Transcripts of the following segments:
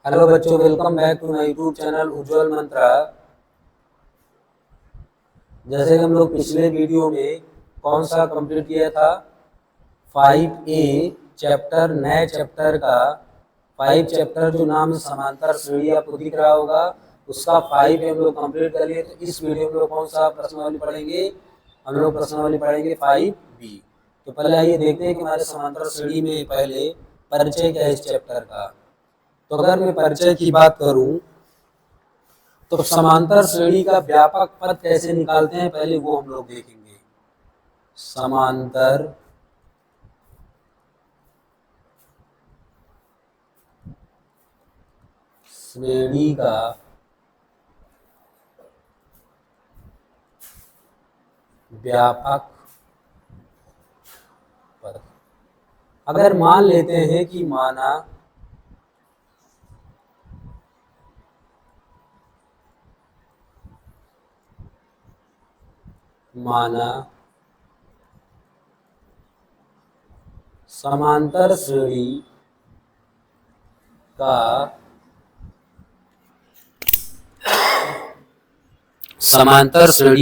Hello बच्चों, welcome back to my YouTube channel Ujjwal Mantra. जैसे कि हम लोग पिछले वीडियो में कौन सा कंप्लीट किया था, 5A चैप्टर, नए चैप्टर का 5 चैप्टर जो नाम समांतर श्रेणी आपको दिख रहा होगा, उसका 5 हम लोग कंप्लीट कर लिए। तो इस वीडियो में हम लोग कौन सा प्रश्नावली पढ़ेंगे? हम लोग प्रश्नावली पढ़ेंगे 5B। तो पहले आइए देखते हैं कि हमारे समांतर श्रेणी में पहले परिचय क्या है इस चैप्टर का। तो अगर मैं परिचय की बात करूं तो समांतर श्रेणी का व्यापक पद कैसे निकालते हैं, पहले वो हम लोग देखेंगे। समांतर श्रेणी का व्यापक पद, अगर मान लेते हैं कि माना समांतर श्रेणी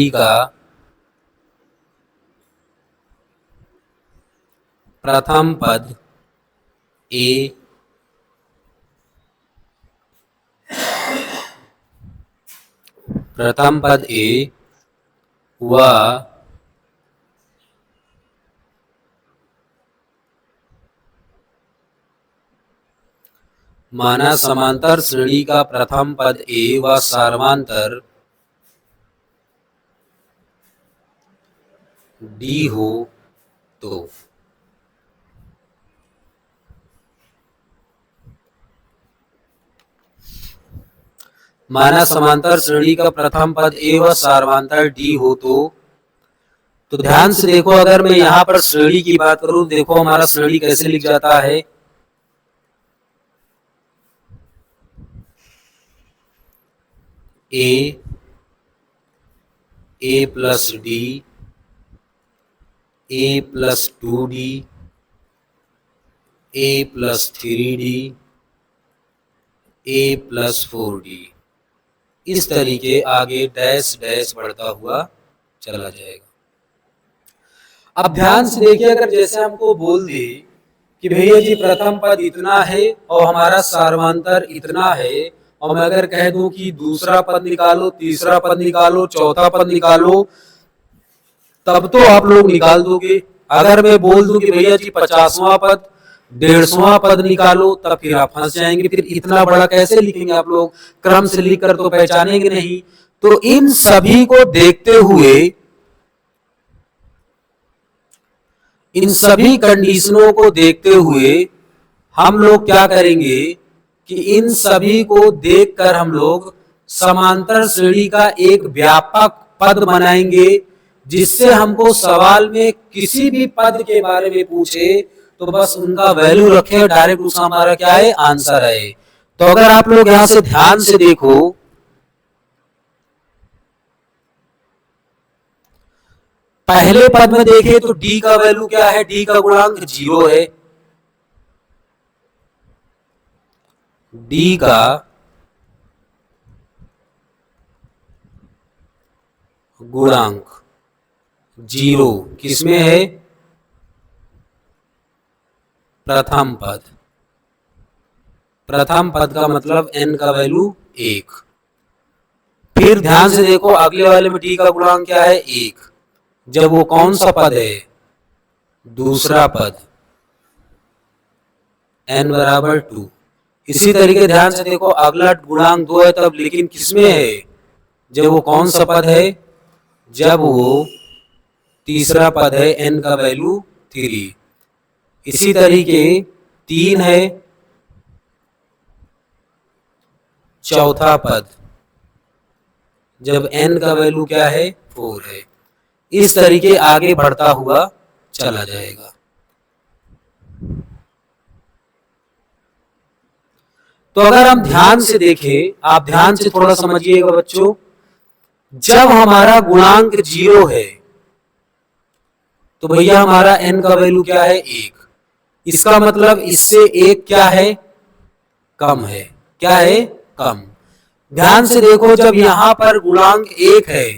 का प्रथम पद ए, व माना समांतर श्रेणी का प्रथम पद ए व सर्वांतर डी हो तो माना समांतर श्रेणी का प्रथम पद ए व सर्वांतर डी हो तो ध्यान से देखो, अगर मैं यहाँ पर श्रेणी की बात करूं, देखो हमारा श्रेणी कैसे लिख जाता है। ए प्लस डी, ए प्लस 2D, ए प्लस 3D, ए प्लस 4D, इस तरीके आगे डैश डैश बढ़ता हुआ चला जाएगा। अब ध्यान से देखिए, अगर जैसे हमको बोल दे कि भैया जी प्रथम पद इतना है और हमारा सर्वांतर इतना है, और मैं अगर कह दूं कि दूसरा पद निकालो, तीसरा पद निकालो, चौथा पद निकालो, तब तो आप लोग निकाल दोगे। अगर मैं बोल दूं कि भैया जी 50वां पद, 150वां पद निकालो, तब फिर आप फंस जाएंगे। फिर इतना बड़ा कैसे लिखेंगे आप लोग? क्रम से लिखकर तो पहचानेंगे नहीं। तो इन सभी को देखते हुए, इन सभी कंडीशनों को देखते हुए हम लोग क्या करेंगे कि इन सभी को देखकर हम लोग समांतर श्रेणी का एक व्यापक पद बनाएंगे, जिससे हमको सवाल में किसी भी पद के बारे में पूछे तो बस उनका वैल्यू रखे, डायरेक्ट उसका हमारा क्या है, आंसर है। तो अगर आप लोग यहां से ध्यान से देखो, पहले पद में देखे तो डी का वैल्यू क्या है? डी का गुणांक 0 है। डी का गुणांक 0 किसमें है? प्रथम पद। प्रथम पद का मतलब n का वैल्यू 1। फिर ध्यान से देखो, अगले वाले में डी का गुणांक क्या है? 1। जब वो कौन सा पद है? दूसरा पद, n बराबर 2। इसी तरीके ध्यान से देखो, अगला गुणांक 2 है तब, लेकिन किसमें है? जब वो कौन सा पद है? जब वो तीसरा पद है, n का वैल्यू 3। इसी तरीके 3 है चौथा पद, जब n का वैल्यू क्या है? 4 है। इस तरीके आगे बढ़ता हुआ चला जाएगा। तो अगर हम ध्यान से देखें, आप ध्यान से थोड़ा समझिएगा बच्चों, जब हमारा गुणांक 0 है तो भैया हमारा n का वैल्यू क्या है? 1। इसका मतलब इससे 1 क्या है? कम है। क्या है, कम। ध्यान से देखो, जब यहां पर गुणांक 1 है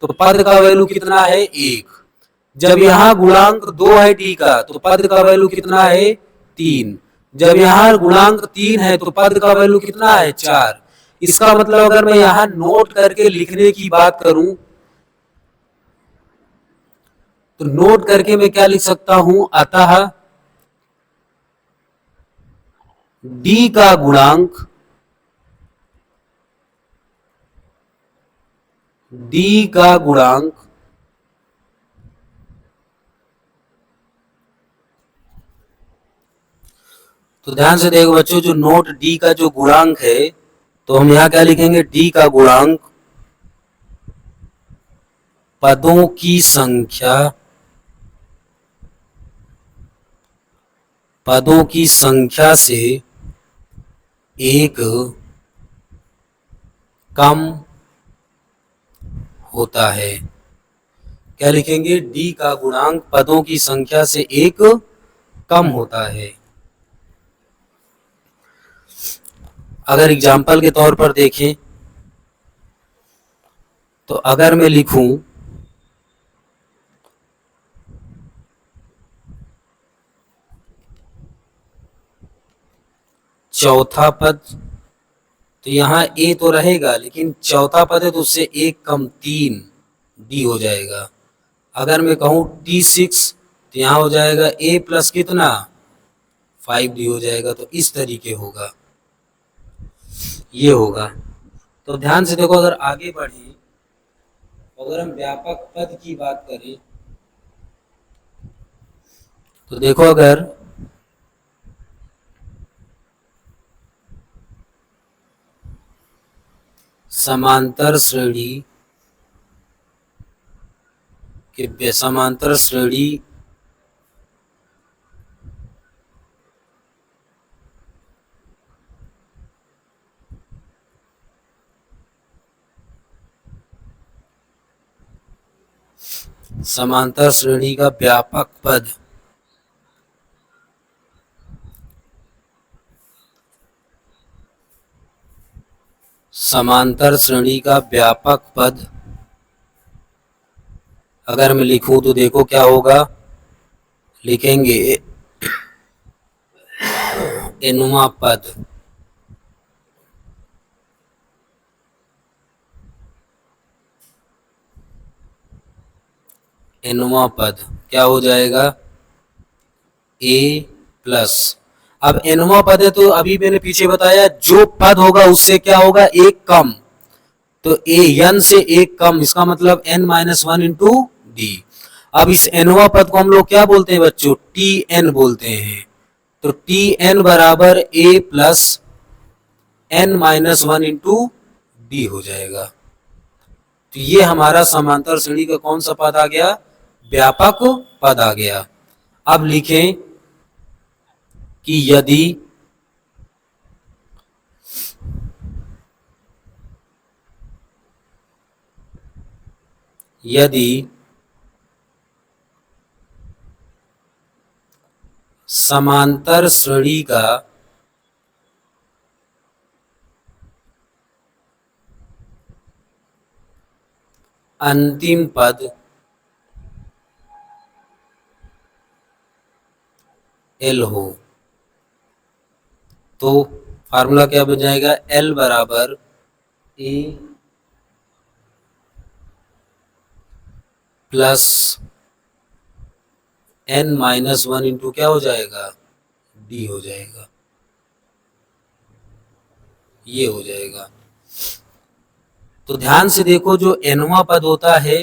तो पद का वैल्यू कितना है, 1। जब यहाँ गुणांक 2 है टी का तो पद का वैल्यू कितना है, 3। जब यहाँ गुणांक 3 है तो पद का वैल्यू कितना है, 4। इसका मतलब अगर मैं यहाँ नोट करके लिखने की बात करूं तो नोट करके मैं क्या लिख सकता हूं, अतः डी का गुणांक, डी का गुणांक तो ध्यान से देखो बच्चों, जो नोट डी का जो गुणांक है तो हम यहां क्या लिखेंगे, डी का गुणांक पदों की संख्या, पदों की संख्या से एक कम होता है। क्या लिखेंगे, डी का गुणांक पदों की संख्या से एक कम होता है। अगर एग्जाम्पल के तौर पर देखें तो अगर मैं लिखूं चौथा पद, तो यहाँ ए तो रहेगा लेकिन चौथा पद है तो उससे एक कम 3 डी हो जाएगा। अगर मैं कहूँ T6 तो यहाँ हो जाएगा ए प्लस कितना, 5 डी हो जाएगा। तो इस तरीके होगा, ये होगा। तो ध्यान से देखो, अगर आगे बढ़े, अगर हम व्यापक पद की बात करें तो देखो, अगर समांतर श्रेणी के समांतर श्रेणी समांतर श्रेणी का व्यापक पद समांतर श्रेणी का व्यापक पद अगर मैं लिखूं तो देखो क्या होगा, लिखेंगे एनुमा पद, एनुमा पद क्या हो जाएगा, ए प्लस। अब एनुमा पद है तो अभी मैंने पीछे बताया जो पद होगा उससे क्या होगा, एक कम। तो ए एन से एक कम, इसका मतलब n माइनस 1 इंटू डी। अब इस एनुमा पद को हम लोग क्या बोलते हैं बच्चों, टी एन बोलते हैं। तो टी एन बराबर a plus n minus 1 into d हो जाएगा। तो ये हमारा समांतर श्रेणी का कौन सा पद आ गया, व्यापक पद आ गया। अब लिखें कि यदि समांतर श्रेणी का अंतिम पद एल हो तो फार्मूला क्या बन जाएगा, एल बराबर a plus n minus 1 into क्या हो जाएगा, डी हो जाएगा। ये हो जाएगा। तो ध्यान से देखो, जो एनवा पद होता है,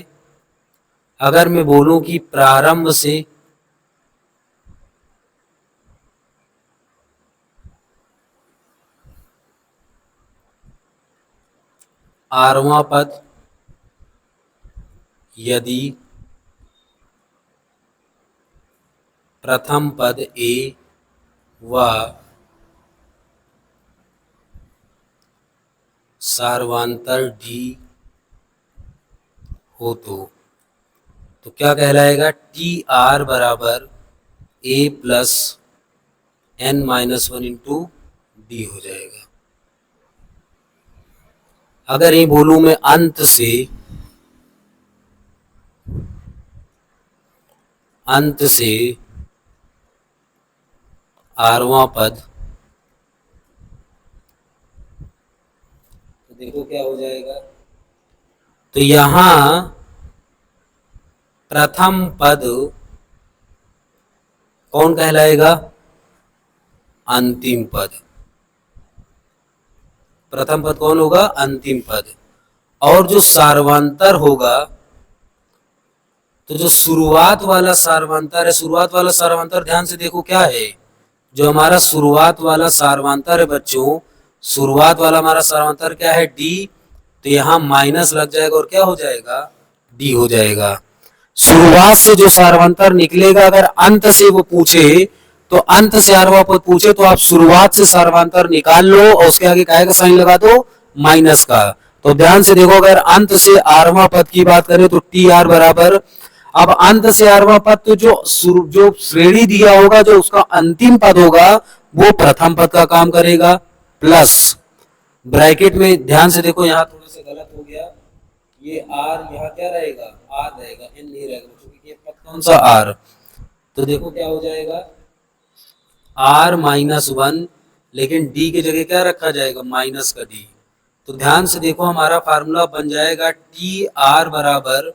अगर मैं बोलूं कि प्रारंभ से आरवां पद यदि प्रथम पद ए व सार्वंतर डी हो तो क्या कहलाएगा, टी आर बराबर a plus n minus 1 into d हो जाएगा। अगर ये बोलूं मैं अंत से आरवां पद, तो देखो क्या हो जाएगा। तो यहां प्रथम पद कौन कहलाएगा? अंतिम पद। प्रथम पद कौन होगा? अंतिम पद। और जो सार्वंतर होगा, तो जो शुरुआत वाला सार्वंतर है, शुरुआत वाला सार्वंतर ध्यान से देखो क्या है। जो हमारा शुरुआत वाला सार्वंतर है बच्चों, शुरुआत वाला हमारा सार्वंतर क्या है? डी। तो यहाँ माइनस लग जाएगा और क्या हो जाएगा? डी हो जाएगा। शुरुआत से जो सार्वंतर निकलेगा, अगर अंत से वो पूछे, तो अंत से आरवा पद पूछे तो आप शुरुआत से सार्वंतर निकाल लो और उसके आगे काय का साइन लगा दो? माइनस का। तो ध्यान से देखो, अगर अंत से आरवा पद की बात करें तो टी आर बराबर, अब अंत से आरवा पद तो जो श्रेणी दिया होगा, जो उसका अंतिम पद होगा, वो प्रथम पद का काम करेगा, प्लस ब्रैकेट में ध्यान से देखो, यहां थोड़ा सा गलत हो गया, ये आर यहाँ क्या रहेगा? आर रहेगा, एन नहीं रहेगा, क्योंकि ये पद कौन सा? आर। तो देखो क्या हो जाएगा, आर माइनस वन, लेकिन डी की जगह क्या रखा जाएगा? माइनस का डी। तो ध्यान से देखो, हमारा फार्मूला बन जाएगा टी आर बराबर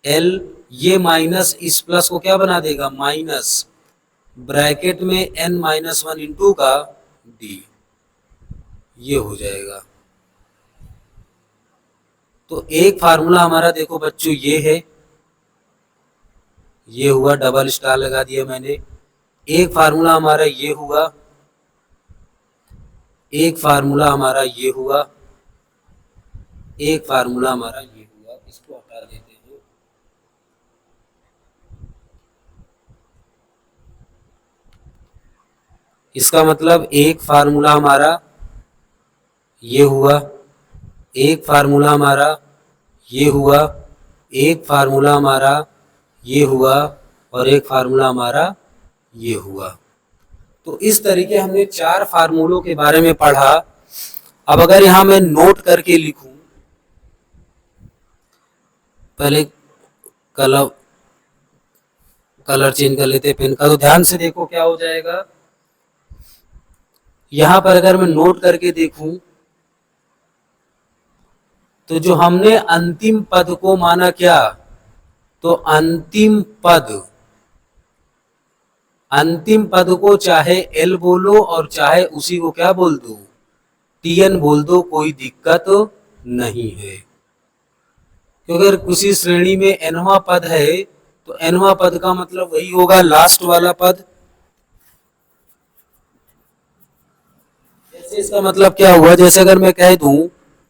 एल, ये माइनस इस प्लस को क्या बना देगा? माइनस, ब्रैकेट में एन माइनस वन इंटू का डी, ये हो जाएगा। तो एक फार्मूला हमारा देखो बच्चों ये है, ये हुआ, डबल स्टार लगा दिया मैंने। एक फार्मूला हमारा ये हुआ, एक फार्मूला हमारा ये हुआ, एक फार्मूला हमारा ये हुआ, इसको हटा देते हैं। इसका मतलब एक फार्मूला हमारा ये हुआ, एक फार्मूला हमारा ये हुआ, एक फार्मूला हमारा ये हुआ, और एक फार्मूला हमारा ये हुआ। तो इस तरीके हमने 4 फार्मूलों के बारे में पढ़ा। अब अगर यहां मैं नोट करके लिखूं, पहले कलर चेंज कर लेते पेन का, तो ध्यान से देखो क्या हो जाएगा। यहां पर अगर मैं नोट करके देखूं, तो जो हमने अंतिम पद को माना क्या? तो अंतिम पद को चाहे एल बोलो और चाहे उसी को क्या बोल दो? टीएन बोल दो, कोई दिक्कत नहीं है। क्योंकि अगर किसी श्रेणी में एनवा पद है, तो एनवा पद का मतलब वही होगा लास्ट वाला पद। जैसे इसका मतलब क्या हुआ, जैसे अगर मैं कह दूं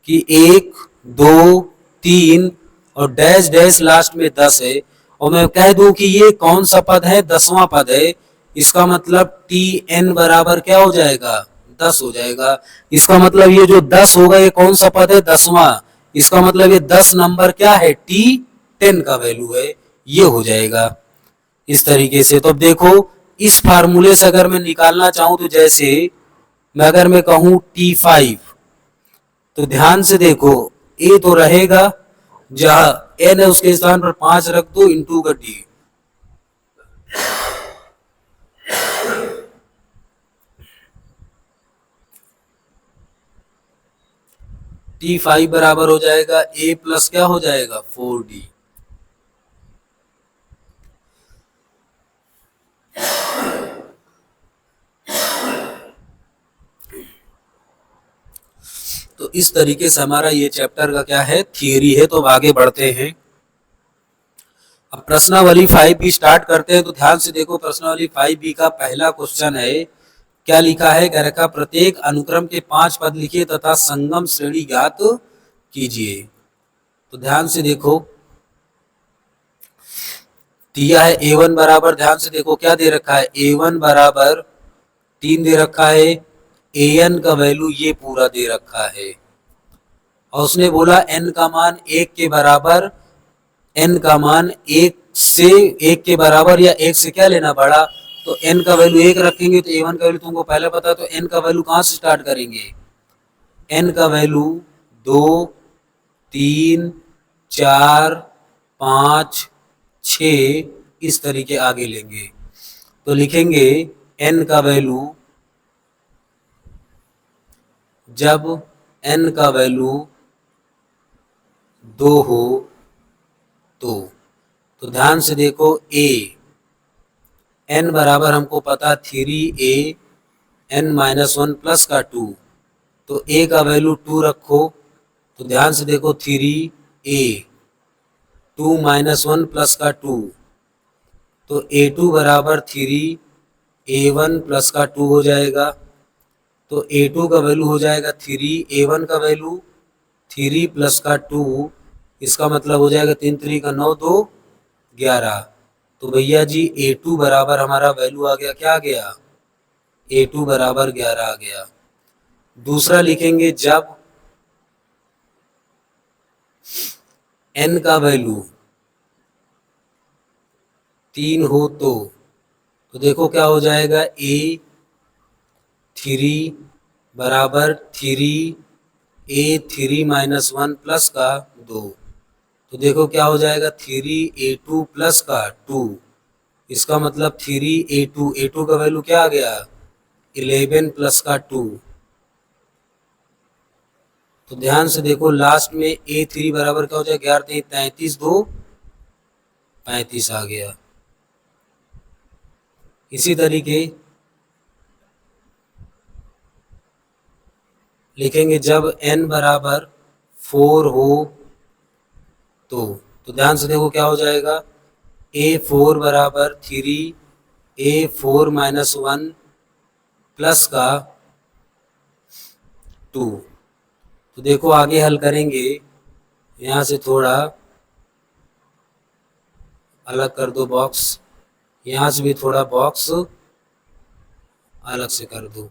कि 1 2 3 और डैश डैश लास्ट में 10 है, और मैं कह दूं कि ये कौन सा पद है? 10वां पद है। इसका मतलब टी एन बराबर क्या हो जाएगा? 10 हो जाएगा। इसका मतलब ये जो 10 होगा, ये कौन सा पद है? 10वां। इसका मतलब ये 10 नंबर क्या है? टी 10 का वैल्यू है, ये हो जाएगा इस तरीके से। तो अब देखो, इस फार्मूले से अगर मैं निकालना चाहूं, तो जैसे अगर मैं कहूं T5, तो ध्यान से देखो, ए तो रहेगा, जहां एन है उसके स्थान पर 5 रख दो, इंटू का डी। T5 बराबर हो जाएगा ए प्लस क्या हो जाएगा? 4D। तो इस तरीके से हमारा ये चैप्टर का क्या है? थियरी है। तो अब आगे बढ़ते हैं। अब प्रश्नावली 5B स्टार्ट करते हैं। तो ध्यान से देखो, प्रश्नावली 5B का पहला क्वेश्चन है, क्या लिखा है? कह रखा प्रत्येक अनुक्रम के 5 पद लिखिए तथा संगम श्रेणी ज्ञात कीजिए। तो ध्यान से देखो, दिया है A1 बराबर, ध्यान से देखो क्या दे रखा है? A1 बराबर 3 दे रखा है, AN का वैल्यू ये पूरा दे रखा है, और उसने बोला n का मान 1 के बराबर, n का मान 1 से 1 के बराबर या 1 से क्या लेना बड़ा, तो n का वैल्यू 1 रखेंगे तो A1 का वैल्यू तुमको पहले पता है, तो n का वैल्यू कहां से स्टार्ट करेंगे? n का वैल्यू 2, 3, 4, 5, 6 इस तरीके आगे लेंगे। तो लिखेंगे n का वैल्यू, जब n का वैल्यू 2 हो तो ध्यान से देखो a n बराबर हमको पता 3a n माइनस 1 प्लस का 2, तो a का वैल्यू 2 रखो। तो ध्यान से देखो 3a 2 माइनस 1 प्लस का 2, तो a2 बराबर 3a1 प्लस का 2 हो जाएगा। तो a2 का वैल्यू हो जाएगा 3, a1 का वैल्यू 3 प्लस का 2, इसका मतलब हो जाएगा 3 3 का 9, 2 11। तो भैया जी a2 बराबर हमारा वैल्यू आ गया, क्या आ गया, a2 बराबर 11 आ गया। दूसरा लिखेंगे जब n का वैल्यू 3 हो तो देखो क्या हो जाएगा, a3 बराबर 3a3 माइनस 1 प्लस का 2, तो देखो क्या हो जाएगा 3a2 प्लस का 2, इसका मतलब 3a2, a2 का वैल्यू क्या आ गया 11 प्लस का 2। तो ध्यान से देखो लास्ट में a3 बराबर क्या हो जाएगा 11 33, 2 35 आ गया। इसी तरीके लिखेंगे जब n बराबर 4 हो तो ध्यान से देखो क्या हो जाएगा, a4 बराबर 3a4 माइनस 1 प्लस का 2। तो देखो आगे हल करेंगे, यहाँ से थोड़ा अलग कर दो बॉक्स, यहाँ से भी थोड़ा बॉक्स अलग से कर दो।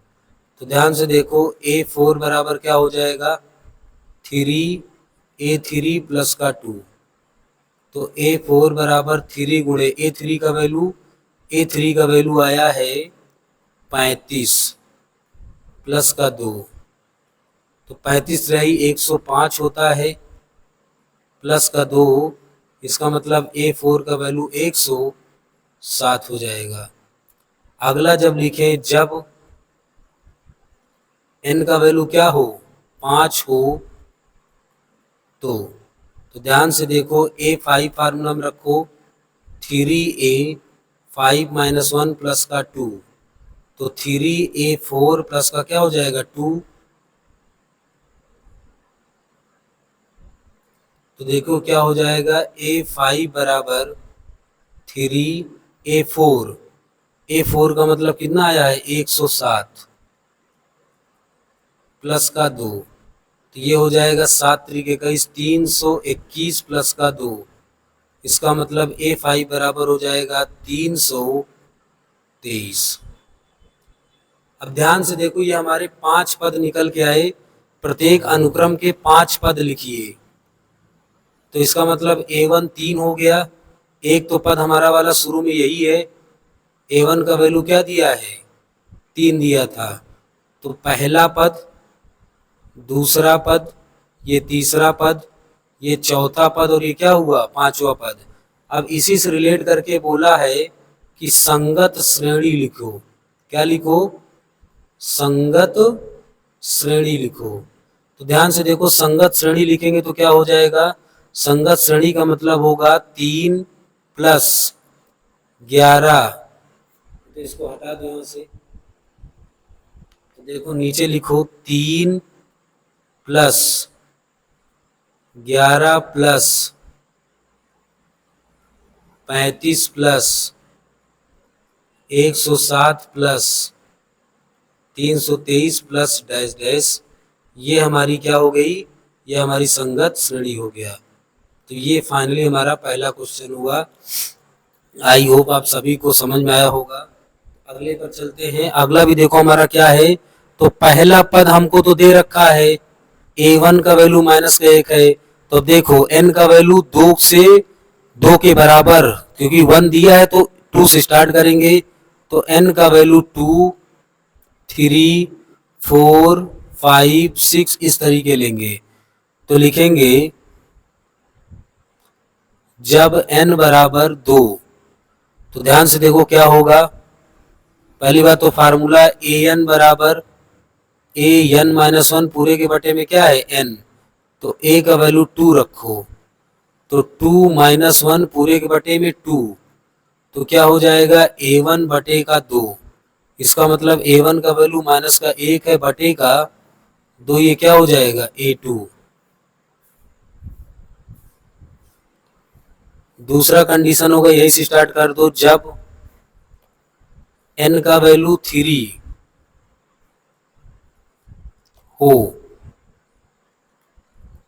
तो ध्यान से देखो a4 बराबर क्या हो जाएगा 3a3 प्लस का 2, तो a4 बराबर 3 गुणे a3 का वैल्यू आया है 35 प्लस का 2, तो 35 रही 105 होता है प्लस का 2, इसका मतलब a4 का वैल्यू 107 हो जाएगा। अगला जब लिखें जब n का वैल्यू क्या हो 5 हो तो ध्यान से देखो a5 फार्मूला में रखो 3a5 माइनस 1 प्लस का 2, तो 3a4 प्लस का क्या हो जाएगा 2, तो देखो क्या हो जाएगा a5 बराबर 3a4, a4 का मतलब कितना आया है 107 प्लस का 2, तो ये हो जाएगा 7 तरीके का 321 प्लस का 2, इसका मतलब a5 बराबर हो जाएगा 323। अब ध्यान से देखो ये हमारे 5 पद निकल के आए, प्रत्येक अनुक्रम के 5 पद लिखिए, तो इसका मतलब a1 3 हो गया, एक तो पद हमारा वाला शुरू में यही है, a1 का वैल्यू क्या दिया है 3 दिया था, तो पहला पद, दूसरा पद, ये तीसरा पद, ये चौथा पद और ये क्या हुआ 5वां पद। अब इसी से रिलेट करके बोला है कि संगत श्रेणी लिखो, क्या लिखो संगत श्रेणी लिखो। तो ध्यान से देखो संगत श्रेणी लिखेंगे तो क्या हो जाएगा, संगत श्रेणी का मतलब होगा 3 प्लस 11, तो इसको हटा दो यहाँ से, तो देखो नीचे लिखो 3 plus 11 plus 35 plus 107 plus 323 plus dash dash, ये हमारी क्या हो गई, ये हमारी संगत श्रेणी हो गया। तो ये फाइनली हमारा पहला क्वेश्चन हुआ। आई होप आप सभी को समझ में आया होगा। अगले पर चलते हैं। अगला भी देखो हमारा क्या है, तो पहला पद हमको तो दे रखा है a1 का वैल्यू -1 है, तो देखो n का वैल्यू 2 से 2 के बराबर, क्योंकि 1 दिया है तो 2 से स्टार्ट करेंगे, तो n का वैल्यू 2, 3, 4, 5, 6 इस तरीके लेंगे। तो लिखेंगे जब n बराबर 2, तो ध्यान से देखो क्या होगा। पहली बात तो फार्मूला ए एन बराबर ए एन माइनस वन पूरे के बटे में क्या है n, तो a का वैल्यू 2 रखो, तो 2 माइनस वन पूरे के बटे में 2, तो क्या हो जाएगा a1 बटे का 2। इसका मतलब a1 का वैल्यू माइनस का 1 है बटे का 2, ये क्या हो जाएगा a2। दूसरा कंडीशन होगा, यही से स्टार्ट कर दो, जब n का वैल्यू 3 हो,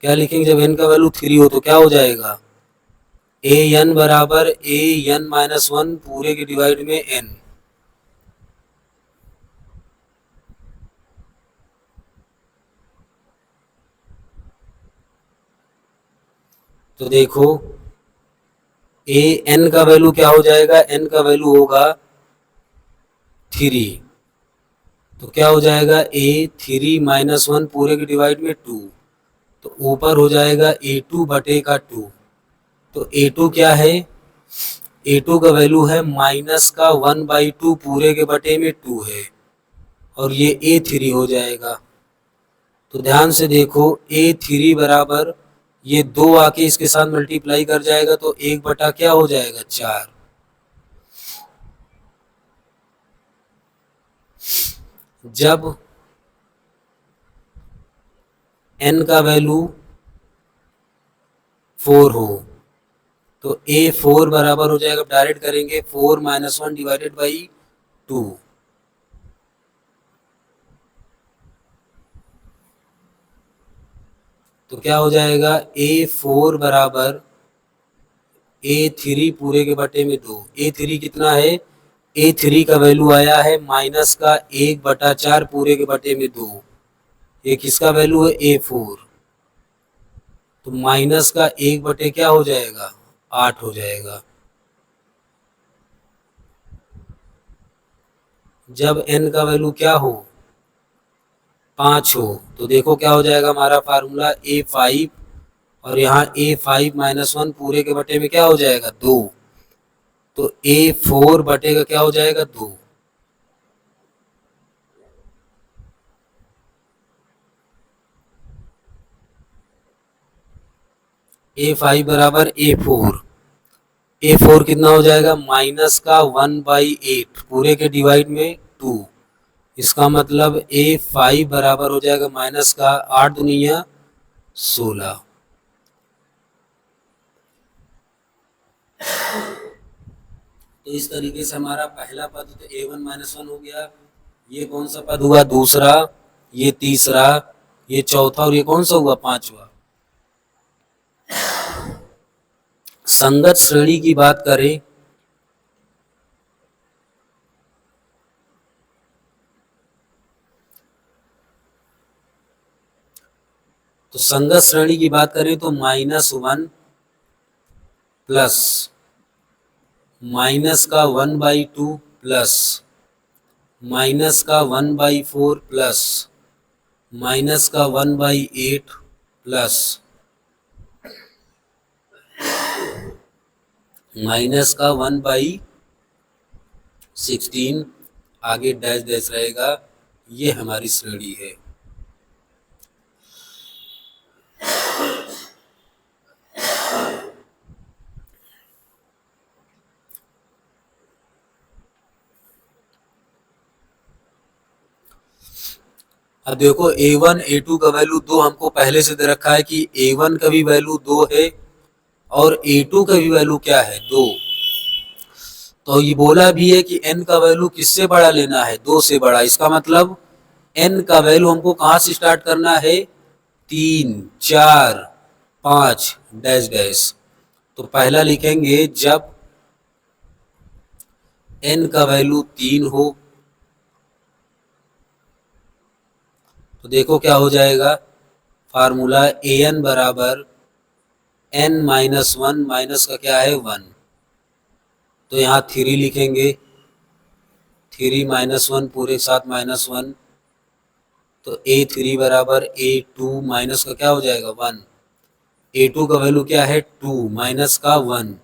क्या लिखेंगे, जब n का वैल्यू 3 हो तो क्या हो जाएगा ए एन बराबर ए एन माइनस वन पूरे के डिवाइड में n। तो देखो ए एन का वैल्यू क्या हो जाएगा, n का वैल्यू होगा 3, तो क्या हो जाएगा ए 3 माइनस वन पूरे के डिवाइड में 2, तो ऊपर हो जाएगा a2 बटे का 2। तो a2 क्या है, a2 का वैल्यू है माइनस का 1/2 पूरे के बटे में 2 है, और ये a3 हो जाएगा। तो ध्यान से देखो a3 बराबर ये 2 आके इसके साथ मल्टीप्लाई कर जाएगा, तो 1 बटा क्या हो जाएगा 4। जब n का वैल्यू 4 हो, तो a4 बराबर हो जाएगा, डायरेक्ट करेंगे 4 माइनस वन डिवाइडेड बाई 2। तो क्या हो जाएगा a4 बराबर a3 पूरे के बटे में 2। a3 कितना है, a3 का वैल्यू आया है माइनस का 1/4 पूरे के बटे में 2। ये किसका वैल्यू है a4, तो माइनस का 1 बटे क्या हो जाएगा 8 हो जाएगा। जब n का वैल्यू क्या हो 5 हो, तो देखो क्या हो जाएगा हमारा फार्मूला a5, और यहाँ a5 माइनस वन पूरे के बटे में क्या हो जाएगा 2, तो a4 बटे का क्या हो जाएगा 2। a5 बराबर a4 कितना हो जाएगा माइनस का 1/8 पूरे के डिवाइड में 2। इसका मतलब a5 बराबर हो जाएगा माइनस का 8 दुनिया 16। तो इस तरीके से हमारा पहला पद तो a1 माइनस वन हो गया, ये कौन सा पद हुआ दूसरा, ये तीसरा, ये चौथा, और ये कौन सा हुआ पांचवा। संगत श्रेणी की बात करें तो संगत श्रेणी की बात करें तो -1 प्लस माइनस का 1/2 प्लस माइनस का 1/4 प्लस माइनस का 1/8 प्लस माइनस का 1/16, आगे डैश डैश रहेगा, ये हमारी श्रेणी है। अब देखो a1 a2 का वैल्यू 2 हमको पहले से दे रखा है कि a1 का भी वैल्यू 2 है और a2 का भी वैल्यू क्या है 2। तो ये बोला भी है कि n का वैल्यू किससे बड़ा लेना है 2 से बड़ा। इसका मतलब n का वैल्यू हमको कहाँ से स्टार्ट करना है 3 4 5 डैश डैश। तो पहला लिखेंगे जब n का वैल्यू 3 हो, तो देखो क्या हो जाएगा फार्मूला an बराबर n माइनस वन, माइनस का क्या है 1, तो यहाँ 3 लिखेंगे, 3 माइनस वन पूरे साथ -1, तो a3 बराबर a2 माइनस का क्या हो जाएगा 1, A2 का वैल्यू क्या है 2 माइनस का 1,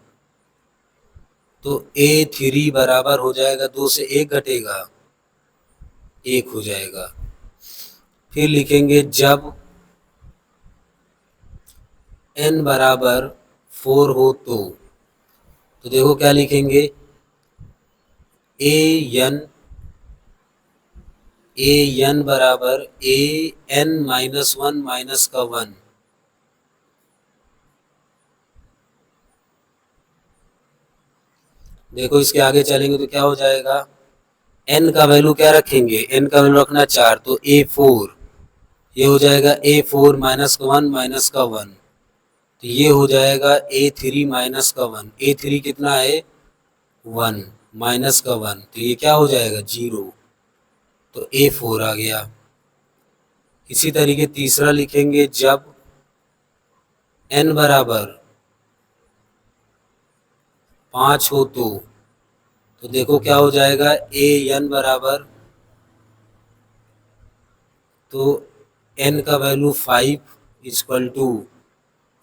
तो A3 बराबर हो जाएगा 2 से 1 घटेगा 1 हो जाएगा। फिर लिखेंगे जब n बराबर 4 हो तो देखो क्या लिखेंगे an बराबर an माइनस 1 माइनस का 1, देखो इसके आगे चलेंगे तो क्या हो जाएगा, n का वैल्यू क्या रखेंगे, n का वैल्यू रखना 4, तो a4 ये हो जाएगा a4 माइनस का 1 माइनस का 1, तो ये हो जाएगा a3 माइनस का 1, a3 कितना है 1 माइनस का 1, तो ये क्या हो जाएगा 0, तो a4 आ गया। इसी तरीके तीसरा लिखेंगे जब n बराबर 5 हो तो देखो क्या हो जाएगा an बराबर, तो n का वैल्यू 5 इक्वल टू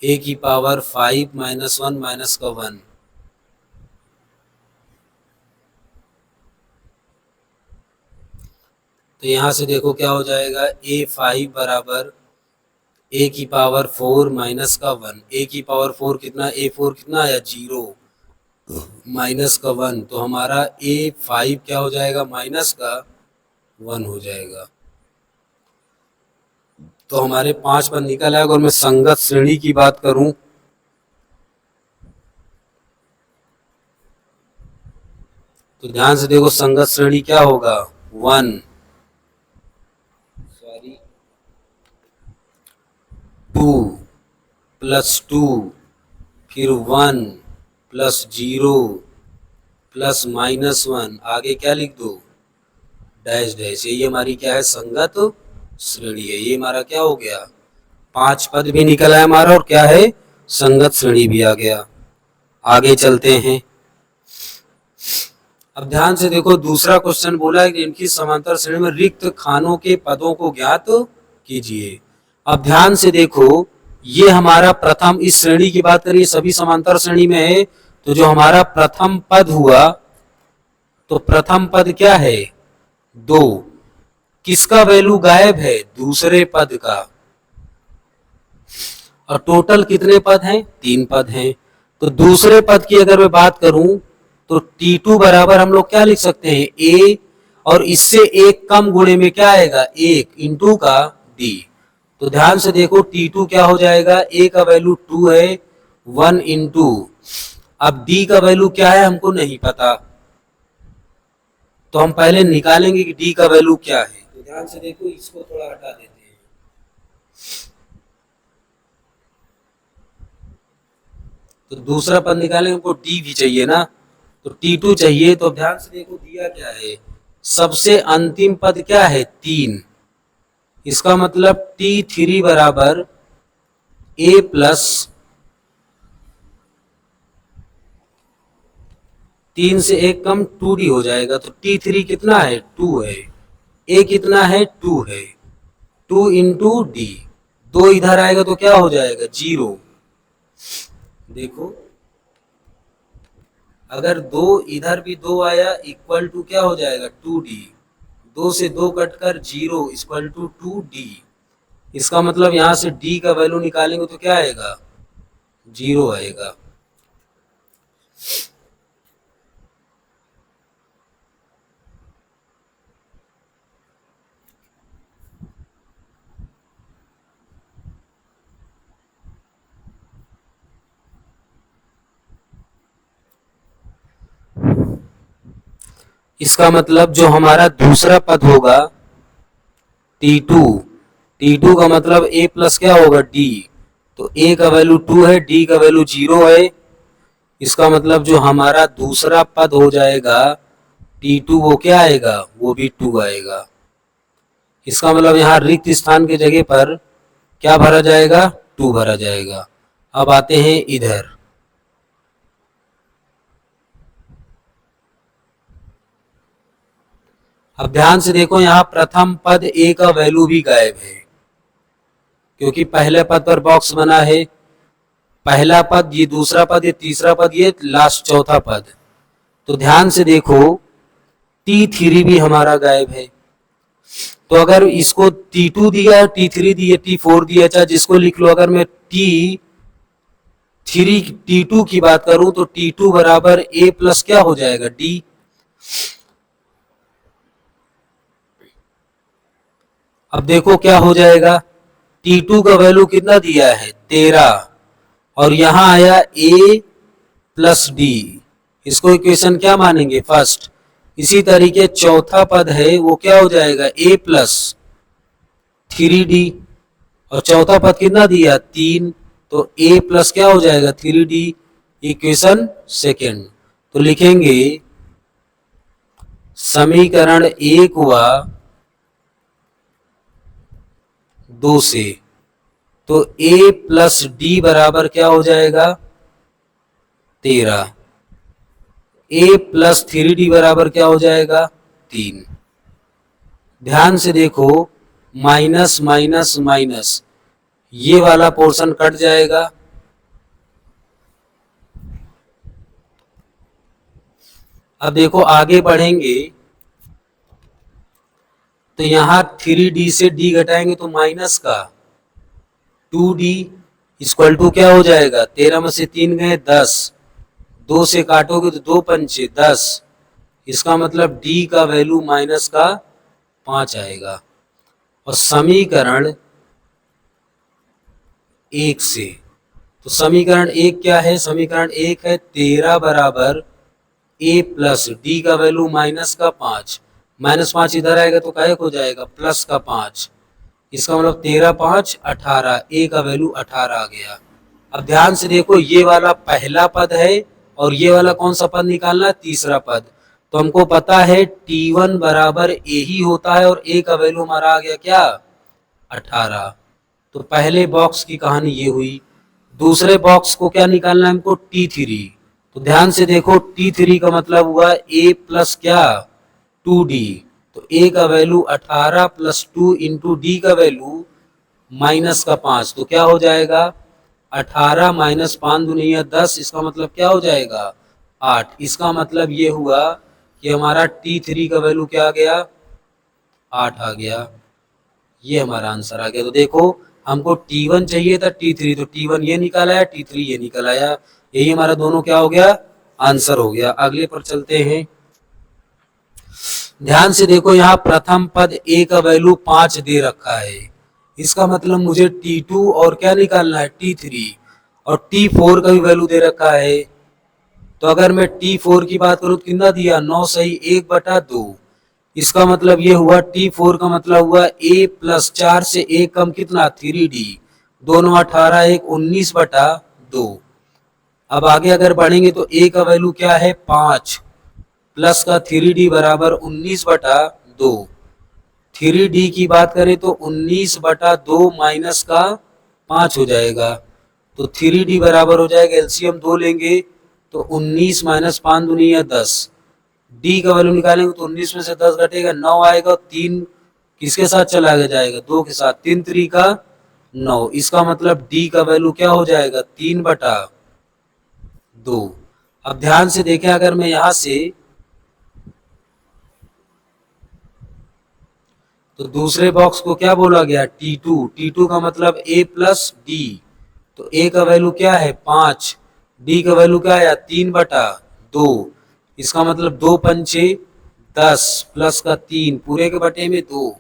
a की पावर 5 माइनस 1 माइनस का 1, तो यहाँ से देखो क्या हो जाएगा a5 बराबर a की पावर 4 माइनस का 1, a की पावर 4 कितना, a4 कितना आया 0 माइनस का 1, तो हमारा a5 क्या हो जाएगा माइनस का 1 हो जाएगा। तो हमारे 5 पर निकल आएगा। और मैं संगत श्रेणी की बात करूं तो ध्यान से देखो संगत श्रेणी क्या होगा 2 प्लस 2 फिर 1 प्लस 0 प्लस माइनस 1, आगे क्या लिख दो डैश डैश, ये हमारी क्या है संगत श्रेणी है। ये हमारा क्या हो गया 5 पद भी निकल आया हमारा और क्या है संगत श्रेणी भी आ गया। आगे चलते हैं। अब ध्यान से देखो दूसरा क्वेश्चन बोला है कि इनकी समांतर श्रेणी में रिक्त खानों के पदों को ज्ञात कीजिए। अब ध्यान से देखो ये हमारा प्रथम, इस श्रेणी की बात करिए सभी समांतर श्रेणी में है, तो जो हमारा प्रथम पद हुआ तो प्रथम पद क्या है 2, किसका वैल्यू गायब है दूसरे पद का, और टोटल कितने पद हैं 3 पद हैं। तो दूसरे पद की अगर मैं बात करूं तो T2 बराबर हम लोग क्या लिख सकते हैं A, और इससे एक कम गुणे में क्या आएगा 1 इंटू का D। तो ध्यान से देखो T2 क्या हो जाएगा, A का वैल्यू 2 है 1 इंटू, अब D का वैल्यू क्या है हमको नहीं पता, तो हम पहले निकालेंगे कि D का वैल्यू क्या है। तो ध्यान से देखो इसको थोड़ा हटा देते हैं, तो दूसरा पद निकालेंगे हमको D भी चाहिए ना, तो T2 चाहिए। तो ध्यान से देखो दिया क्या है, सबसे अंतिम पद क्या है 3, इसका मतलब T3 बराबर A प्लस 3 से 1 कम 2D हो जाएगा, तो T3 कितना है 2 है, A कितना है 2 है, 2 इंटू D, 2 इधर आएगा तो क्या हो जाएगा 0। देखो अगर 2 इधर भी 2 आया इक्वल टू क्या हो जाएगा 2D, 2 से 2 कटकर 0 इक्वल टू 2D, इसका मतलब यहां से D का वैल्यू निकालेंगे तो क्या आएगा 0 आएगा। इसका मतलब जो हमारा दूसरा पद होगा T2, T2 का मतलब A प्लस क्या होगा D, तो A का वैल्यू 2 है D का वैल्यू 0 है, इसका मतलब जो हमारा दूसरा पद हो जाएगा T2 वो क्या आएगा वो भी 2 आएगा। इसका मतलब यहाँ रिक्त स्थान के जगह पर क्या भरा जाएगा 2 भरा जाएगा। अब आते हैं इधर, अब ध्यान से देखो यहाँ प्रथम पद A का वैल्यू भी गायब है क्योंकि पहले पद पर बॉक्स बना है, पहला पद, ये दूसरा पद, ये तीसरा पद, ये लास्ट चौथा पद। तो ध्यान से देखो T3 भी हमारा गायब है। तो अगर इसको T2 दिया, T3 दिया, T4 दिया, चाहे जिसको लिख लो। अगर मैं T2 की बात करूं तो T2 बराबर A प्लस क्या हो जाएगा, D। अब देखो क्या हो जाएगा, T2 का वैल्यू कितना दिया है, 13, और यहां आया A प्लस D। इसको इक्वेशन क्या मानेंगे, फर्स्ट। इसी तरीके चौथा पद है वो क्या हो जाएगा, A प्लस 3D, और चौथा पद कितना दिया, 3, तो A प्लस क्या हो जाएगा, 3D, इक्वेशन सेकेंड। तो लिखेंगे समीकरण 1 हुआ 2 से, तो A प्लस D बराबर क्या हो जाएगा, 13। A प्लस 3D बराबर क्या हो जाएगा, 3। ध्यान से देखो, माइनस माइनस माइनस, ये वाला पोर्शन कट जाएगा। अब देखो आगे बढ़ेंगे तो यहां 3D से D घटाएंगे तो माइनस का 2D इक्वल टू क्या हो जाएगा, 13 में से 3 गए 10, 2 से काटोगे तो 2 पंचे 10, इसका मतलब D का वैल्यू माइनस का 5 आएगा। और समीकरण 1 से, तो समीकरण 1 क्या है, समीकरण 1 है 13 बराबर A प्लस D का वैल्यू माइनस का 5, -5 इधर आएगा तो क्या हो जाएगा, प्लस का 5, इसका मतलब 13 5 18, A का वैल्यू 18 आ गया। अब ध्यान से देखो, ये वाला पहला पद है और ये वाला कौन सा पद निकालना है, तीसरा पद। तो हमको पता है T1 बराबर A ही होता है, और A का वैल्यू हमारा आ गया क्या, 18। तो पहले बॉक्स की कहानी ये हुई। दूसरे बॉक्स को क्या निकालना है हमको, T3। तो ध्यान से देखो, T3 का मतलब हुआ A प्लस क्या, 2D। तो A का वैल्यू 18 प्लस 2 इंटू D का वैल्यू माइनस का 5, तो क्या हो जाएगा, 18 माइनस 5 दुनिया 10, इसका मतलब क्या हो जाएगा, 8। इसका मतलब ये हुआ कि हमारा T3 का वैल्यू क्या आ गया, 8 आ गया। ये हमारा आंसर आ गया। तो देखो हमको T1 चाहिए था, T3, तो T1 ये निकल आया, T3 ये निकल आया। यही हमारा दोनों क्या हो गया, आंसर हो गया। अगले पर चलते हैं। ध्यान से देखो, यहाँ प्रथम पद A का वैल्यू 5 दे रखा है, इसका मतलब मुझे T2 और क्या निकालना है, T3, और T4 का भी वैल्यू दे रखा है। तो अगर मैं T4 की बात करूं तो कितना दिया, 9 सही 1/2। इसका मतलब ये हुआ T4 का मतलब हुआ A प्लस 4 से 1 कम कितना, 3D, दोनों 18 1 19/2। अब आगे अगर बढ़ेंगे तो A का वैल्यू क्या है, 5 प्लस का 3D बराबर 19/2। 3D की बात करें तो 19/2 माइनस का 5 हो जाएगा। तो 3D बराबर हो जाएगा, एलसीएम 2 लेंगे तो 19 माइनस 5 दुनिया 10। D का वैल्यू निकालेंगे तो 19 में से 10 घटेगा 9 आएगा, 3 किसके साथ चला जाएगा, 2 के साथ, 3 3 का 9। इसका मतलब D का वैल्यू क्या हो जाएगा, 3/2। अब ध्यान से देखें, अगर मैं यहां से तो दूसरे बॉक्स को क्या बोला गया, T2। T2 का मतलब A प्लस D। तो A का वैल्यू क्या है, 5, D का वैल्यू क्या है, 3/2। इसका मतलब 2 पंचे 10 प्लस का 3 पूरे के बटे में 2।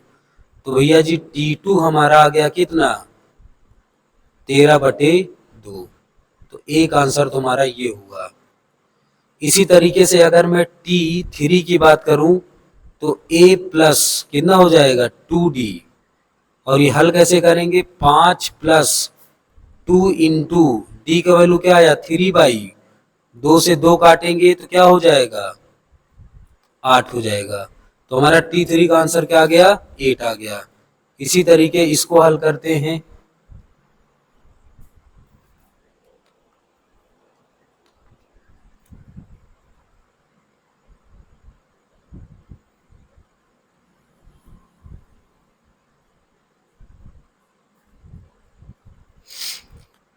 तो भैया जी T2 हमारा आ गया कितना, 13/2। तो एक आंसर तुम्हारा ये हुआ। इसी तरीके से अगर मैं T3 की बात करूं तो A प्लस कितना हो जाएगा, 2D। और ये हल कैसे करेंगे, 5 प्लस 2 इंटू D का वैल्यू क्या आया, 3/2 से 2 काटेंगे तो क्या हो जाएगा, 8 हो जाएगा। तो हमारा T3 का आंसर क्या आ गया, 8 आ गया। इसी तरीके इसको हल करते हैं।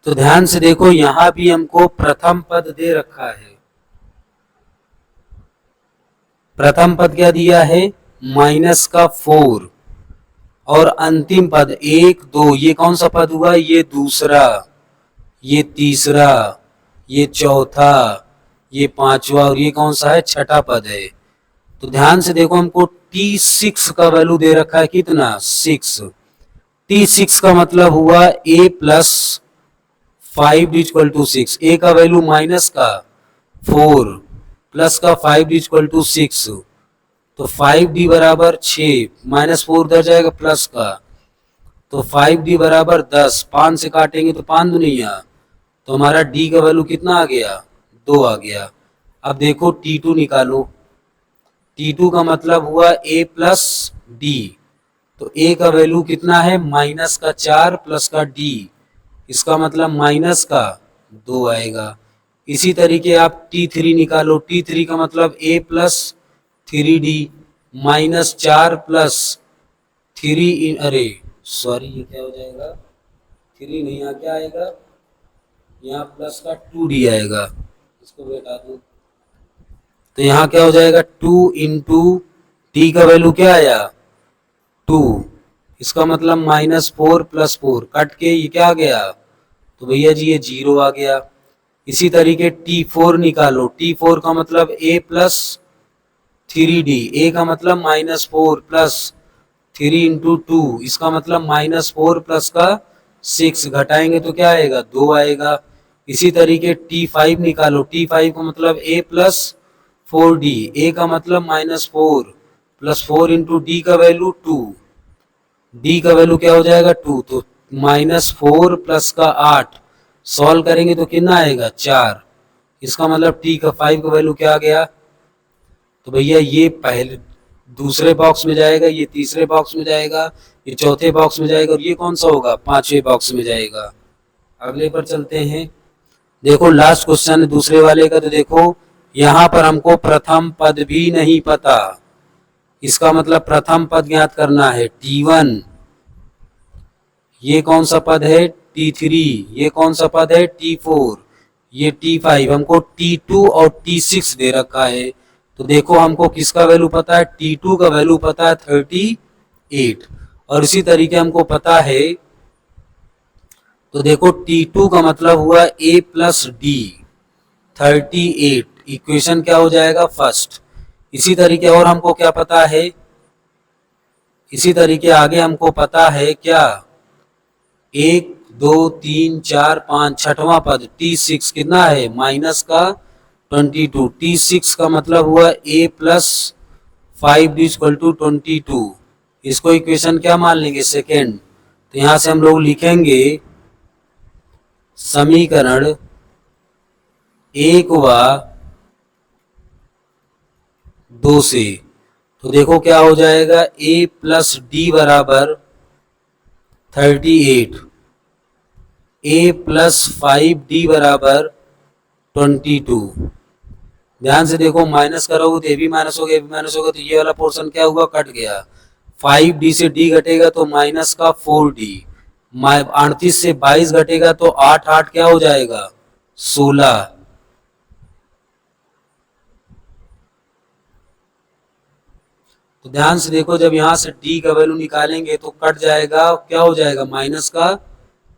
तो ध्यान से देखो यहां भी हमको प्रथम पद दे रखा है। प्रथम पद क्या दिया है, -4, और अंतिम पद 1 2, ये कौन सा पद हुआ, ये दूसरा, ये तीसरा, ये चौथा, ये पांचवा, और ये कौन सा है, छठा पद है। तो ध्यान से देखो हमको T6 का वैल्यू दे रखा है कितना, 6। T6 का मतलब हुआ a plus 5 equal to 6, a का वैल्यू माइनस का 4 प्लस का 5 इक्वल टू 6, तो 5d बराबर 6, -4 उधर जाएगा प्लस का, तो 5d बराबर 10, 5 से काटेंगे तो 5 दुनिया, तो हमारा d का वैल्यू कितना आ गया, 2 आ गया। अब देखो T2 निकालो, T2 का मतलब हुआ a प्लस d, तो a का वैल्यू कितना है, -4 प्लस का d, इसका मतलब माइनस का 2 आएगा। इसी तरीके आप T3 निकालो, T3 का मतलब a प्लस 3d, -4 प्लस 3, अरे सॉरी ये क्या हो जाएगा, 3 नहीं, यहाँ क्या आएगा, यहाँ प्लस का 2d आएगा, इसको बेटा दो, तो यहाँ क्या हो जाएगा, 2 इंटू d का वैल्यू क्या आया, 2, इसका मतलब -4 प्लस 4, कट के ये क्या आ गया, तो भैया जी ये 0 आ गया। इसी तरीके T4 निकालो, T4 का मतलब a प्लस 3d, a का मतलब -4 प्लस 3 इंटू 2, इसका मतलब -4 प्लस का 6, घटाएंगे तो क्या आएगा, 2 आएगा। इसी तरीके T5 निकालो, T5 का मतलब a प्लस 4d, a का मतलब -4 प्लस 4 इंटू d का वैल्यू 2, d का वैल्यू क्या हो जाएगा, 2, तो -4 प्लस का 8, सॉल्व करेंगे तो कितना आएगा, 4, इसका मतलब t का 5 का वैल्यू क्या आ गया, तो भैया ये पहले दूसरे बॉक्स में जाएगा, ये तीसरे बॉक्स में जाएगा, ये चौथे बॉक्स में जाएगा, और ये कौन सा होगा, पांचवें बॉक्स में जाएगा। अगले पर चलते हैं, देखो लास्ट क्वेश्चन दूसरे वाले का, तो देखो यहाँ पर हमको प्रथम पद भी नहीं पता, इसका मतलब प्रथम पद ज्ञात करना है, T1, ये कौन सा पद है, T3, ये कौन सा पद है, T4, ये T5, हमको T2 और T6 दे रखा है। तो देखो हमको किसका वैल्यू पता है, T2 का वैल्यू पता है 38, और इसी तरीके हमको पता है, तो देखो T2 का मतलब हुआ a प्लस d, 38, इक्वेशन क्या हो जाएगा, फर्स्ट। इसी तरीके और हमको क्या पता है, इसी तरीके आगे हमको पता है क्या, 1 2 3 4 5, छठवां पद T6 कितना है, माइनस का 22, T6 का मतलब हुआ a प्लस 5 इक्वल टू 22, इसको इक्वेशन क्या मान लेंगे, सेकेंड। तो यहां से हम लोग लिखेंगे समीकरण 1 व 2 से, तो देखो क्या हो जाएगा, a प्लस d बराबर 38, a प्लस 5d बराबर 22। ध्यान से देखो माइनस करोगे तो ये भी माइनस हो गया, भी माइनस होगा, तो ये वाला पोर्शन क्या हुआ, कट गया, 5d से d घटेगा तो माइनस का 4d, 38 से 22 घटेगा तो 8 8 क्या हो जाएगा, 16। तो ध्यान से देखो जब यहां से d का वैल्यू निकालेंगे तो कट जाएगा, क्या हो जाएगा, माइनस का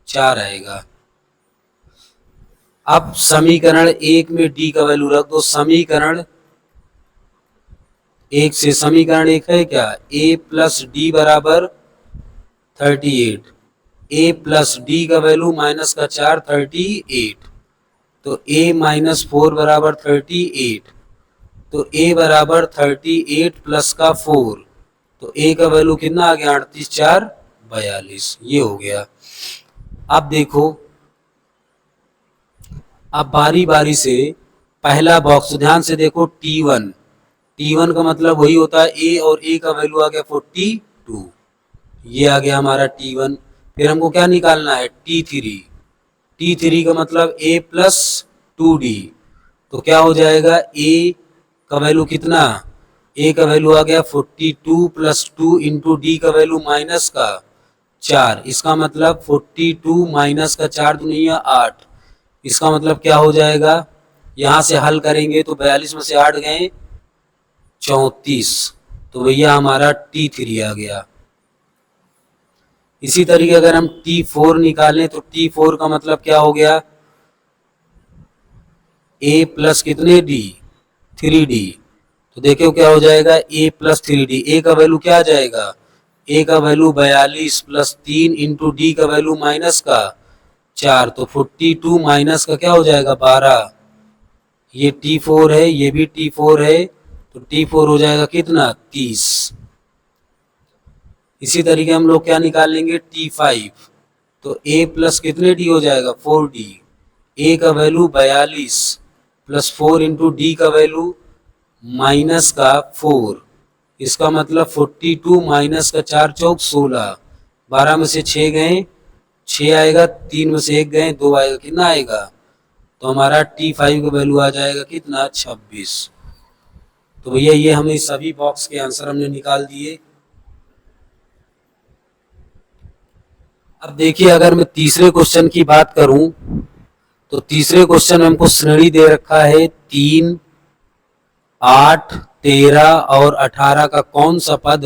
4 आएगा। अब समीकरण 1 में d का वैल्यू रख दो, समीकरण 1 से, समीकरण 1 है क्या, a प्लस डी बराबर 38, a प्लस डी का वैल्यू माइनस का 4, 38, तो a माइनस 4 बराबर 38, तो a बराबर 38 प्लस का 4, तो a का वैल्यू कितना आ गया, 38 4 42, ये हो गया। अब देखो, अब बारी बारी से पहला बॉक्स, ध्यान से देखो T1, T1 का मतलब वही होता है a, और a का वैल्यू आ गया 42, ये आ गया हमारा T1। फिर हमको क्या निकालना है, T3, T3 का मतलब a प्लस 2d, तो क्या हो जाएगा, a का वैल्यू कितना, a का वैल्यू आ गया 42 प्लस 2 इंटू डी का वैल्यू माइनस का 4, इसका मतलब 42 माइनस का 4 दूनी 8, इसका मतलब क्या हो जाएगा, यहाँ से हल करेंगे तो 42 में से 8 गए 34, तो भैया हमारा T3 आ गया। इसी तरीके अगर हम T4 निकालें तो T4 का मतलब क्या हो गया, A प्लस कितने D, 3D, तो देखो क्या हो जाएगा A प्लस 3D, A का वैल्यू क्या आ जाएगा, A का वैल्यू 42 प्लस 3 इंटू D का वैल्यू माइनस का 4, तो 42 माइनस का क्या हो जाएगा 12, ये T4 है, ये भी T4 है, तो T4 हो जाएगा कितना 30। इसी तरीके हम लोग क्या निकाल लेंगे T5, तो A प्लस कितने D हो जाएगा 4D, A का वैल्यू 42 प्लस 4 इंटू D का वैल्यू माइनस का 4, इसका मतलब 42 माइनस का 4 चौक 16, 12 में से 6 गए 6 आएगा, 3 में से 1 गए 2 आएगा, कितना आएगा, तो हमारा T5 का वैल्यू आ जाएगा कितना 26। तो भैया ये हमें सभी बॉक्स के आंसर हमने निकाल दिए। अब देखिए अगर मैं तीसरे क्वेश्चन की बात करूं तो तीसरे क्वेश्चन में हमको श्रेणी दे रखा है 3, 8, 13 और 18 का कौन सा पद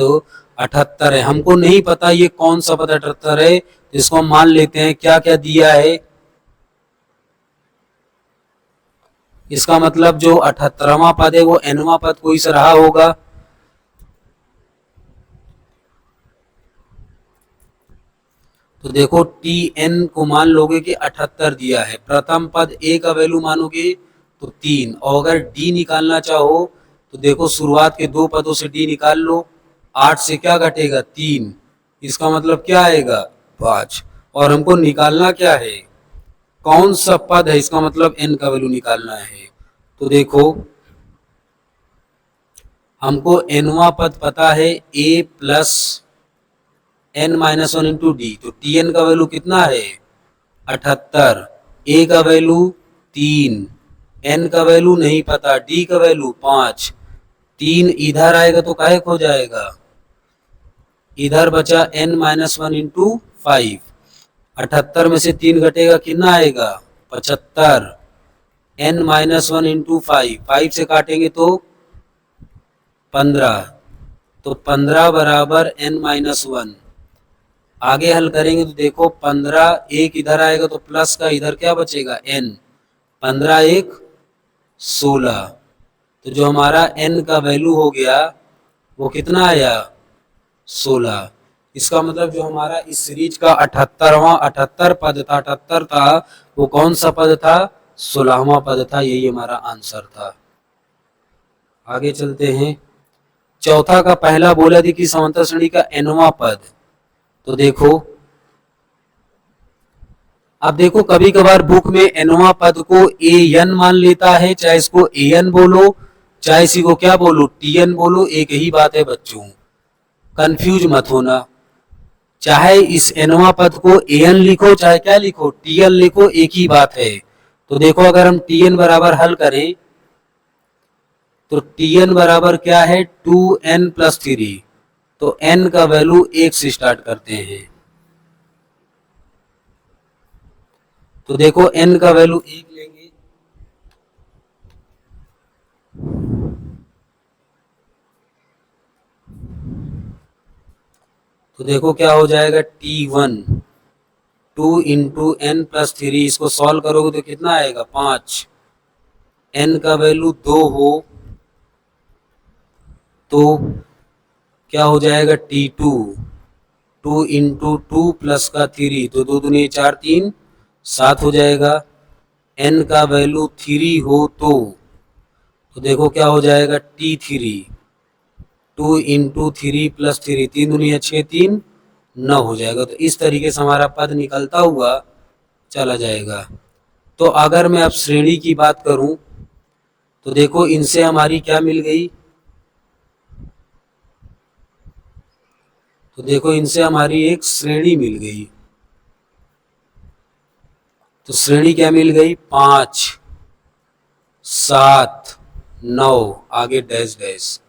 78 है। हमको नहीं पता ये कौन सा पद 78 है, इसको हम मान लेते हैं क्या क्या दिया है। इसका मतलब जो 78वां पद है वो nवां पद कोई सा रहा होगा। तो देखो Tn को मान लोगे कि 78 दिया है, प्रथम पद A का वैल्यू मानोगे तो 3, और अगर D निकालना चाहो तो देखो शुरुआत के दो पदों से D निकाल लो, 8 से क्या घटेगा 3, इसका मतलब क्या आएगा 5, और हमको निकालना क्या है कौन सा पद है, इसका मतलब n का वैल्यू निकालना है। तो देखो हमको nवां पद पता है A plus n minus 1 into D, तो Tn का वैल्यू कितना है 78, A का वैल्यू 3, n का वैल्यू नहीं पता, D का वैल्यू 5, 3 इधर आएगा तो काहे हो जाएगा, इधर बचा n माइनस 1 इंटू 5, 78 में से 3 घटेगा कितना आएगा 75, n माइनस 1 इंटू 5, 5 से काटेंगे तो 15, तो 15 बराबर n माइनस 1। आगे हल करेंगे तो देखो 15 एक इधर आएगा तो प्लस का इधर क्या बचेगा n, 15 एक 16, तो जो हमारा n का वैल्यू हो गया वो कितना आया 16। इसका मतलब जो हमारा इस सीरीज का 78 पद था, 78 था, वो कौन सा पद था 16वां पद था, यही हमारा आंसर था। आगे चलते हैं, चौथा का पहला बोला थी कि समांतर श्रेणी का nवां पद, तो देखो अब देखो कभी कभार बुक में nवां पद को an मान लेता है, चाहे इसको an बोलो चाहे इसी को क्या बोलो tn बोलो, एक ही बात है बच्चों, कंफ्यूज मत होना, चाहे इस nवां पद को an लिखो चाहे क्या लिखो tn लिखो, एक ही बात है। तो देखो अगर हम tn बराबर हल करें तो tn बराबर क्या है 2n प्लस 3, तो n का वैल्यू 1 से स्टार्ट करते हैं, तो देखो n का वैल्यू 1 लेंगे, तो देखो क्या हो जाएगा T1 2 इंटू एन प्लस 3, इसको सॉल्व करोगे तो कितना आएगा 5, n का वैल्यू 2 हो तो क्या हो जाएगा T2 2 इंटू 2 प्लस का 3, तो 2 दूनी 4 3 7 हो जाएगा, n का वैल्यू 3 हो तो देखो क्या हो जाएगा T3 2 इंटू 3 प्लस 3, 3 दूनी 6 3 9 हो जाएगा। तो इस तरीके से हमारा पद निकलता हुआ चला जाएगा। तो अगर मैं अब श्रेणी की बात करूं तो देखो इनसे हमारी क्या मिल गई, तो देखो इनसे हमारी एक श्रेणी मिल गई, तो श्रेणी क्या मिल गई 5 7 9 आगे डैश डैश।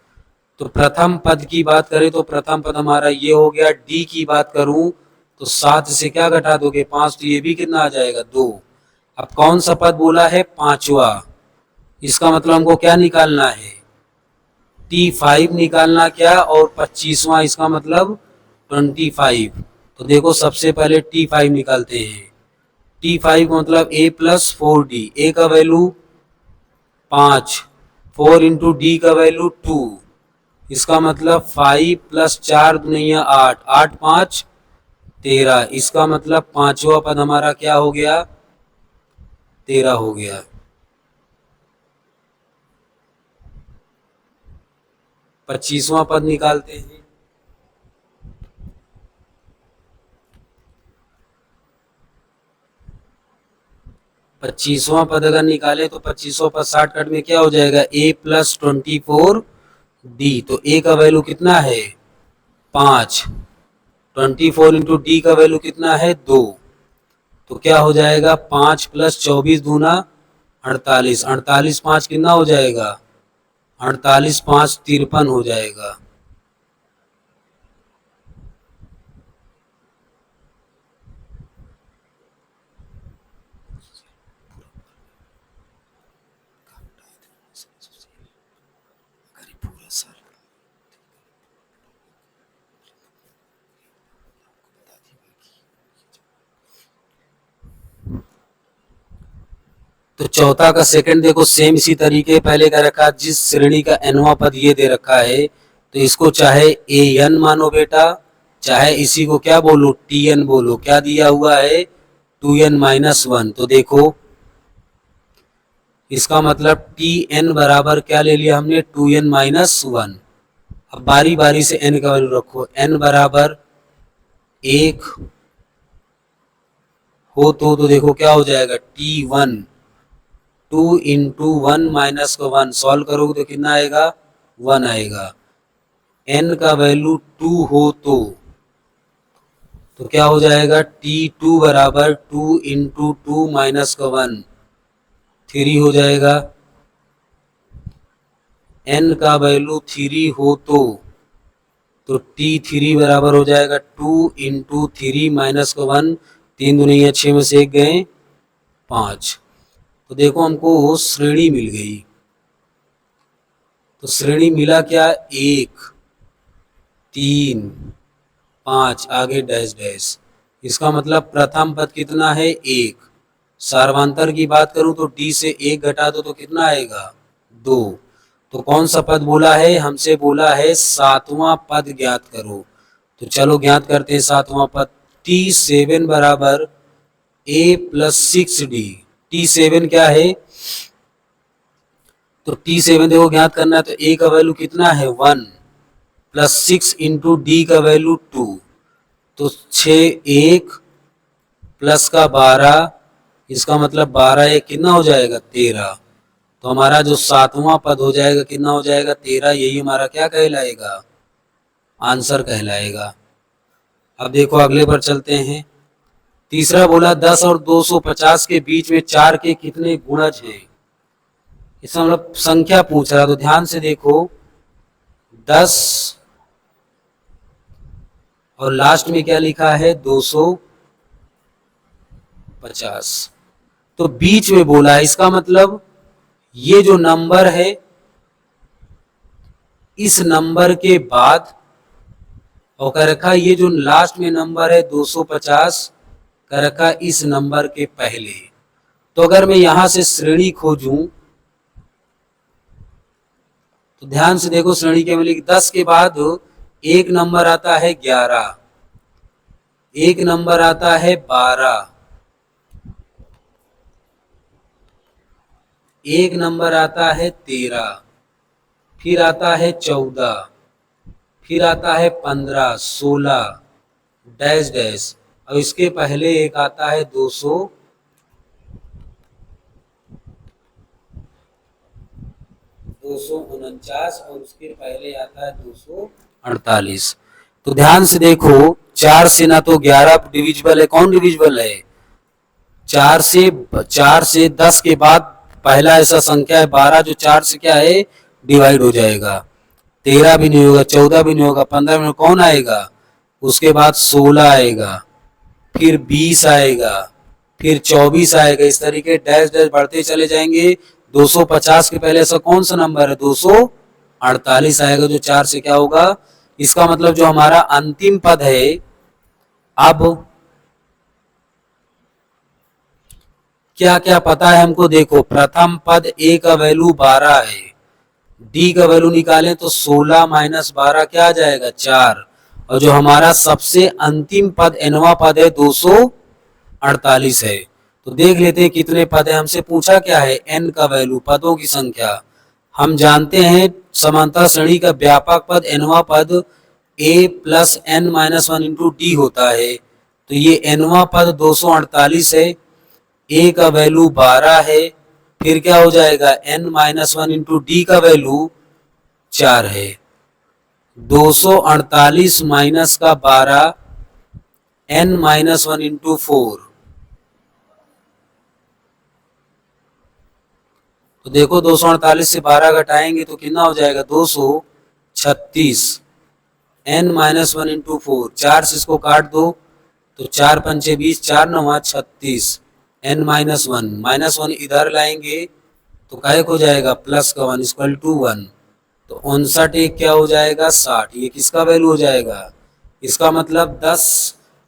तो प्रथम पद की बात करें तो प्रथम पद हमारा ये हो गया, डी की बात करूं तो 7 से क्या घटा दोगे 5, तो ये भी कितना आ जाएगा 2। अब कौन सा पद बोला है 5वां, इसका मतलब हमको क्या निकालना है T5 निकालना क्या, और 25वां इसका मतलब 25। तो देखो सबसे पहले T5 निकालते हैं। T5 मतलब A प्लस 4D, A का वैल्यू 5, 4 इंटू डी का वैल्यू 2, इसका मतलब 5 प्लस 4 दुनिया 8, 8 5 13, इसका मतलब 5वां पद हमारा क्या हो गया 13 हो गया। पच्चीसवां पद निकालते हैं। पच्चीसवां पद अगर निकाले तो 25वां पद शॉर्टकट में क्या हो जाएगा A प्लस 24D, तो A का वैल्यू कितना है 5, 24 इंटू डी का वैल्यू कितना है 2, तो क्या हो जाएगा 5 प्लस 24 दूना 48, 48 5 कितना हो जाएगा 48 5 53 हो जाएगा। तो चौथा का सेकंड देखो सेम इसी तरीके पहले का रखा, जिस श्रेणी का nवां पद ये दे रखा है तो इसको चाहे an मानो बेटा, चाहे इसी को क्या बोलो tn बोलो। क्या दिया हुआ है 2n माइनस 1, तो देखो इसका मतलब tn बराबर क्या ले लिया हमने 2n माइनस 1। अब बारी बारी से n का वैल्यू रखो, n बराबर 1 हो तो देखो क्या हो जाएगा t1, 2 इंटू 1 माइनस का 1 सॉल्व करोगे तो कितना आएगा 1 आएगा। n का वैल्यू 2 हो तो क्या हो जाएगा t2 बराबर 2 इंटू 2 माइनस का 1 3 हो जाएगा। n का वैल्यू 3 हो तो t3 बराबर हो जाएगा 2 इंटू 3 माइनस का 1, 3 दूनी 6 में से 1 गए 5। तो देखो हमको श्रेणी मिल गई, तो श्रेणी मिला क्या 1 3 5 आगे डैश डैश, इसका मतलब प्रथम पद कितना है 1। सार्वंतर की बात करूं तो d से 1 घटा दो तो कितना आएगा 2। तो कौन सा पद बोला है हमसे, बोला है 7वां पद ज्ञात करो। तो चलो ज्ञात करते हैं 7वां पद। T7 बराबर A प्लस 6D, T7 क्या है तो T7 देखो ज्ञात करना है तो A का वैल्यू कितना है 1 प्लस 6 इंटू डी का वैल्यू 2, तो 6 1 प्लस का 12, इसका मतलब 12 1 कितना हो जाएगा 13। तो हमारा जो 7वां पद हो जाएगा कितना हो जाएगा 13, यही हमारा क्या कहलाएगा आंसर कहलाएगा। अब देखो अगले पर चलते हैं। तीसरा बोला 10 और 250 के बीच में 4 के कितने गुणज हैं, इसका मतलब संख्या पूछ रहा, तो ध्यान से देखो 10 और लास्ट में क्या लिखा है 250, तो बीच में बोला है, इसका मतलब ये जो नंबर है इस नंबर के बाद, और कह रखा ये जो लास्ट में नंबर है 250 कह रखा इस नंबर के पहले। तो अगर मैं यहां से श्रेणी खोजूं तो ध्यान से देखो श्रेणी के में 10 के बाद एक नंबर आता है 11, एक नंबर आता है 12, एक नंबर आता है 13, फिर आता है 14, फिर आता है 15 16 डैश डैश, और इसके पहले एक आता है 249 और उसके पहले आता है 248। तो ध्यान से देखो 4 से ना तो 11 डिविजिबल है, कौन डिविजिबल है 4 से 10 के बाद पहला ऐसा संख्या है 12 जो 4 से क्या है डिवाइड हो जाएगा। 13 भी नहीं होगा, 14 भी नहीं होगा, 15 में कौन आएगा उसके बाद 16 आएगा, फिर 20 आएगा, फिर 24 आएगा, इस तरीके डैश डैश बढ़ते चले जाएंगे। 250 के पहले ऐसा कौन सा नंबर है? 248 आएगा, जो 4 से क्या होगा? इसका मतलब जो हमारा अंतिम पद है, अब क्या क्या पता है हमको? देखो, प्रथम पद ए का वैल्यू 12 है, डी का वैल्यू निकालें तो 16 माइनस 12 क्या आ जाएगा? 4। और जो हमारा सबसे अंतिम पद एनवा पद है 248 है। तो देख लेते हैं कितने पद है। हमसे पूछा क्या है? एन का वैल्यू, पदों की संख्या। हम जानते हैं समांतर श्रेणी का व्यापक पद एनवा पद a plus n minus 1 into d होता है। तो ये एनवा पद 248 है, ए का वैल्यू 12 है, फिर क्या हो जाएगा? एन माइनस 1 इंटू डी का वैल्यू 4 है। 248 माइनस का 12, एन माइनस 1 इंटू 4। तो देखो 248 से 12 घटाएंगे तो कितना हो जाएगा? 236। एन माइनस 1 इंटू 4, 4 से इसको काट दो तो 4 पंचे 20, 4 नवा 36। एन माइनस 1, माइनस 1 इधर लाएंगे तो काय हो जाएगा? प्लस का 1 इक्वल टू 1। तो 59 एक क्या हो जाएगा? 60। ये किसका वैल्यू हो जाएगा? इसका मतलब 10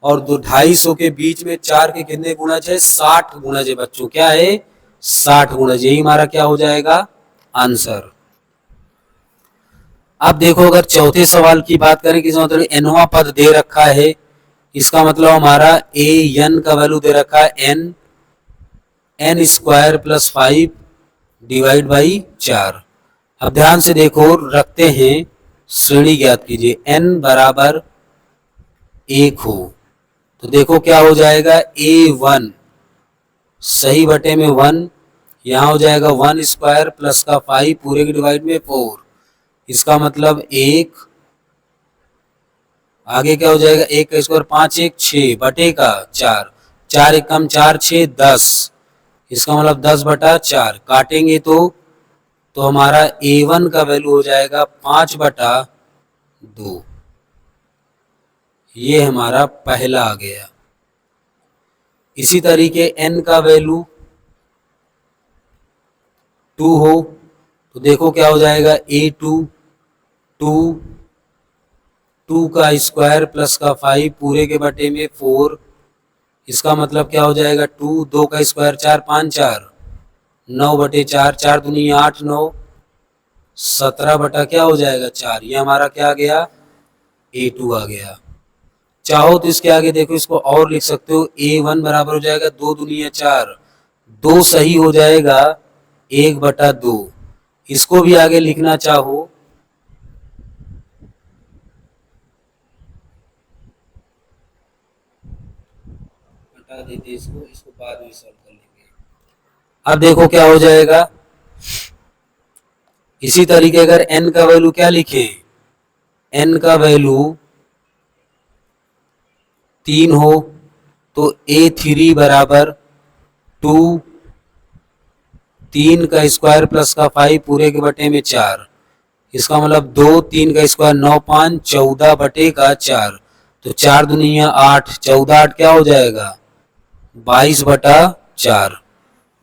और 250 के बीच में 4 के कितने गुणज है? 60 गुणज है बच्चों। क्या है? 60 गुणज। यही हमारा क्या हो जाएगा? आंसर। अब देखो, अगर चौथे सवाल की बात करें, किस मतलब एनवा पद दे रखा है, इसका मतलब हमारा ए एन का वैल्यू दे रखा है N, N square plus 5 divide by 4। अब ध्यान से देखो, रखते हैं, श्रेणी ज्ञात कीजिए। एन बराबर 1 हो तो देखो क्या हो जाएगा? A1 सही बटे में 1, यहाँ हो जाएगा 1 स्क्वायर प्लस का 5 पूरे के डिवाइड में 4। इसका मतलब 1, आगे क्या हो जाएगा? 1 का स्क्वायर 5 1 6 बटे का 4, 4 एक कम 4 6 10। इसका मतलब 10 बटा 4। काटेंगे तो हमारा A1 का वैल्यू हो जाएगा 5 बटा 2। ये हमारा पहला आ गया। इसी तरीके n का वैल्यू 2 हो तो देखो क्या हो जाएगा? A2 2, 2 का स्क्वायर प्लस का 5 पूरे के बटे में 4। इसका मतलब क्या हो जाएगा? 2, 2 का स्क्वायर 4 5 4 9 बटे 4, 4 दूनी 8 9 17 बटा क्या हो जाएगा? 4। ये हमारा क्या आ गया? A2 आ गया। चाहो तो इसके आगे देखो, इसको और लिख सकते हो। A1 बराबर हो जाएगा 2 दूनी 4, 2 सही हो जाएगा 1 बटा 2। इसको भी आगे लिखना चाहो हटा देते इसको बाद में सॉल्व कर लेंगे। अब देखो क्या हो जाएगा। इसी तरीके अगर n का वैल्यू क्या लिखे? n का वैल्यू 3 हो तो A3 बराबर 2, 3 का स्क्वायर प्लस का 5 पूरे के बटे में 4। इसका मतलब 2, 3 का स्क्वायर 9 5 14 बटे का 4। तो 4 दुनिया 8, 14 8 क्या हो जाएगा? 22 बटा 4।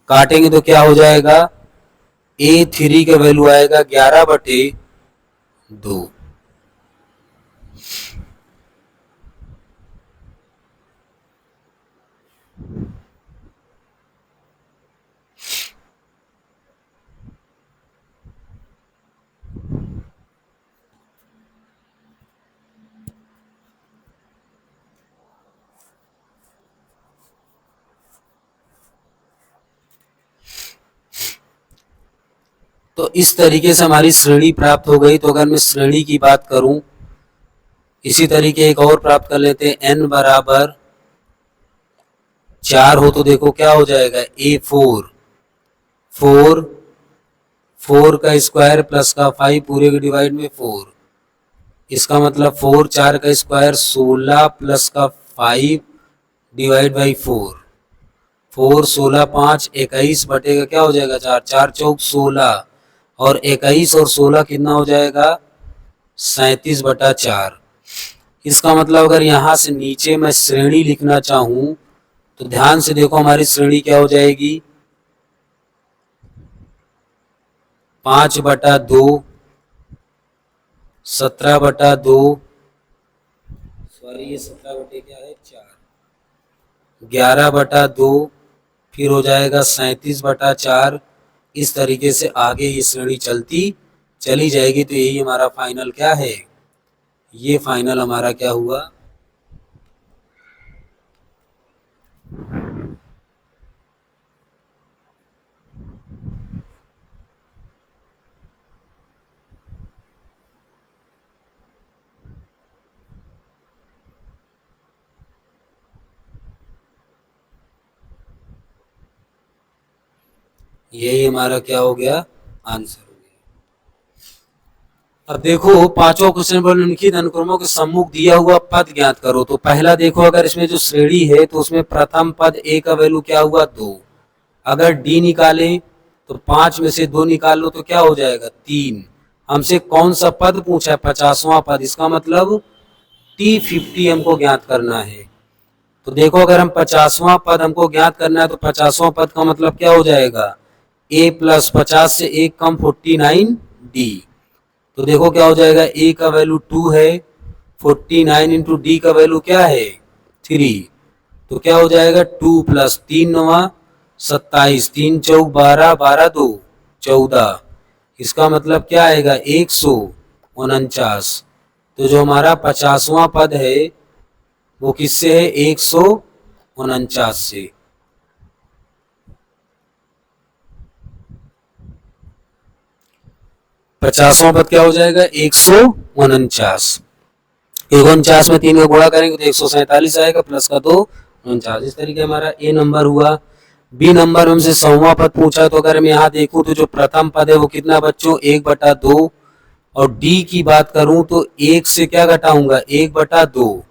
काटेंगे तो क्या हो जाएगा? A3 का वैल्यू आएगा 11 बटे 2। तो इस तरीके से हमारी श्रेणी प्राप्त हो गई। तो अगर मैं श्रेणी की बात करूं, इसी तरीके एक और प्राप्त कर लेते हैं। n बराबर 4 हो तो देखो क्या हो जाएगा? A4 4, 4 का स्क्वायर प्लस का 5 पूरे के डिवाइड में 4। इसका मतलब 4, 4 का स्क्वायर 16 प्लस का 5 डिवाइड बाई 4। 4 16 5 21 बटे का क्या हो जाएगा? 4, 4 चौक 16 और 21 और 16 कितना हो जाएगा? 37 बटा 4। इसका मतलब अगर यहाँ से नीचे मैं श्रेणी लिखना चाहूं तो ध्यान से देखो हमारी श्रेणी क्या हो जाएगी, 5/2, 17/2, सॉरी ये 17 क्या है 4, 11/2, फिर हो जाएगा 37/4। इस तरीके से आगे ये श्रेणी चलती चली जाएगी। तो यही हमारा फाइनल क्या है, ये फाइनल हमारा क्या हुआ, यही हमारा क्या हो गया, आंसर हो गया। अब देखो पांचों क्वेश्चन पर निम्नलिखित अनुक्रमों के सम्मुख दिया हुआ पद ज्ञात करो। तो पहला देखो, अगर इसमें जो श्रेणी है तो उसमें प्रथम पद ए का वैल्यू क्या हुआ 2। अगर डी निकालें तो 5 में से 2 निकाल लो तो क्या हो जाएगा 3। हमसे कौन सा पद पूछा है, 50वां पद। इसका मतलब T50 हमको ज्ञात करना है। तो देखो अगर हम 50वां पद हमको ज्ञात करना है तो 50वां पद का मतलब क्या हो जाएगा, a प्लस 50 से 1 कम 49d। तो देखो क्या हो जाएगा, a का वैल्यू 2 है, 49 इंटू डी का वैल्यू क्या है 3। तो क्या हो जाएगा 2 प्लस 3 9 27, 3 चौक 12, 12 2 14। इसका मतलब क्या आएगा 149। तो जो हमारा 50वां पद है वो किससे है, 149 से। पचासवां पद क्या हो जाएगा 149। 149 में 3 का गुणा करेंगे तो 147 आएगा, प्लस का 2 49। इस तरीके हमारा ए नंबर हुआ। बी नंबर हमसे 100वां पद पूछा। तो अगर मैं यहाँ देखूं तो जो प्रथम पद है वो कितना बच्चों 1/2, और डी की बात करूं तो 1 से क्या घटाऊंगा 1/2,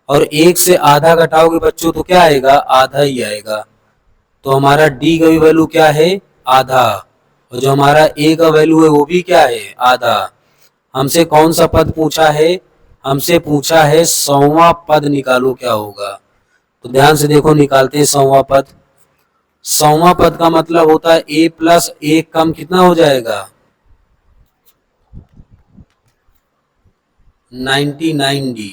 और 1 से आधा घटाओगे बच्चों तो क्या आएगा, आधा ही आएगा। तो हमारा डी का भी वैल्यू क्या है, आधा, और जो हमारा ए का वैल्यू है वो भी क्या है, आधा। हमसे कौन सा पद पूछा है, हमसे पूछा है 100वां पद निकालो क्या होगा। तो ध्यान से देखो निकालते हैं 100वां पद। 100वां पद का मतलब होता है a प्लस 1 कम कितना हो जाएगा 99d।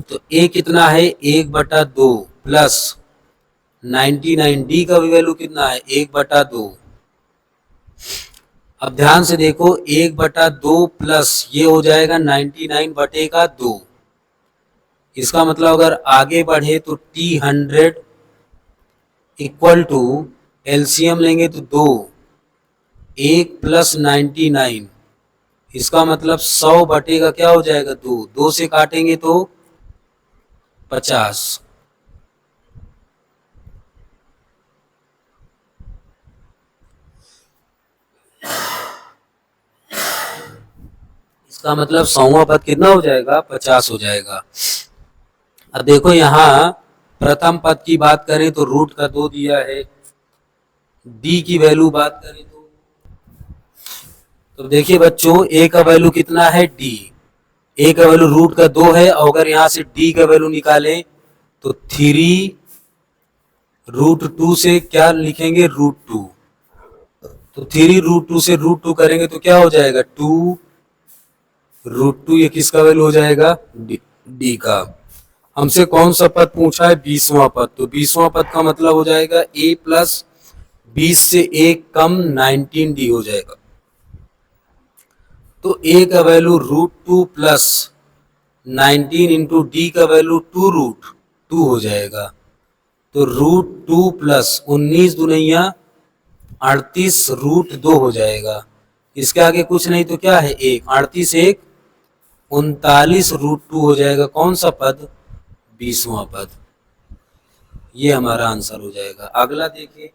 तो a कितना है 1/2 प्लस 99d का भी वैल्यू कितना है 1/2। अब ध्यान से देखो 1/2 प्लस ये हो जाएगा 99/2। इसका मतलब अगर आगे बढ़े तो T100 इक्वल टू एलसीएम लेंगे तो 2, 1 प्लस 99। इसका मतलब 100 बटेगा क्या हो जाएगा 2, 2 से काटेंगे तो 50। इसका मतलब 100वां पद कितना हो जाएगा 50 हो जाएगा। अब देखो यहाँ प्रथम पद की बात करें तो रूट का 2 दिया है। डी की वैल्यू बात करें तो देखिए बच्चों ए का वैल्यू कितना है डी, ए का वैल्यू रूट का 2 है। और अगर यहाँ से डी का वैल्यू निकालें तो 3√2 से क्या लिखेंगे √2। तो 3√2 से √2 करेंगे तो क्या हो जाएगा 2√2। ये किसका वैल्यू हो जाएगा डी का। हमसे कौन सा पद पूछा है 20वां पद। तो 20वां पद का मतलब हो जाएगा a प्लस 20 से 1 कम 19d हो जाएगा। तो a का वैल्यू √2 प्लस 19 इंटू डी का वैल्यू 2√2 हो जाएगा। तो √2 प्लस 19 दुनिया 38 √2 हो जाएगा। इसके आगे कुछ नहीं तो क्या है 1, 38 1 39 √2 हो जाएगा। कौन सा पद 20वां पद। ये हमारा आंसर हो जाएगा। अगला देखिए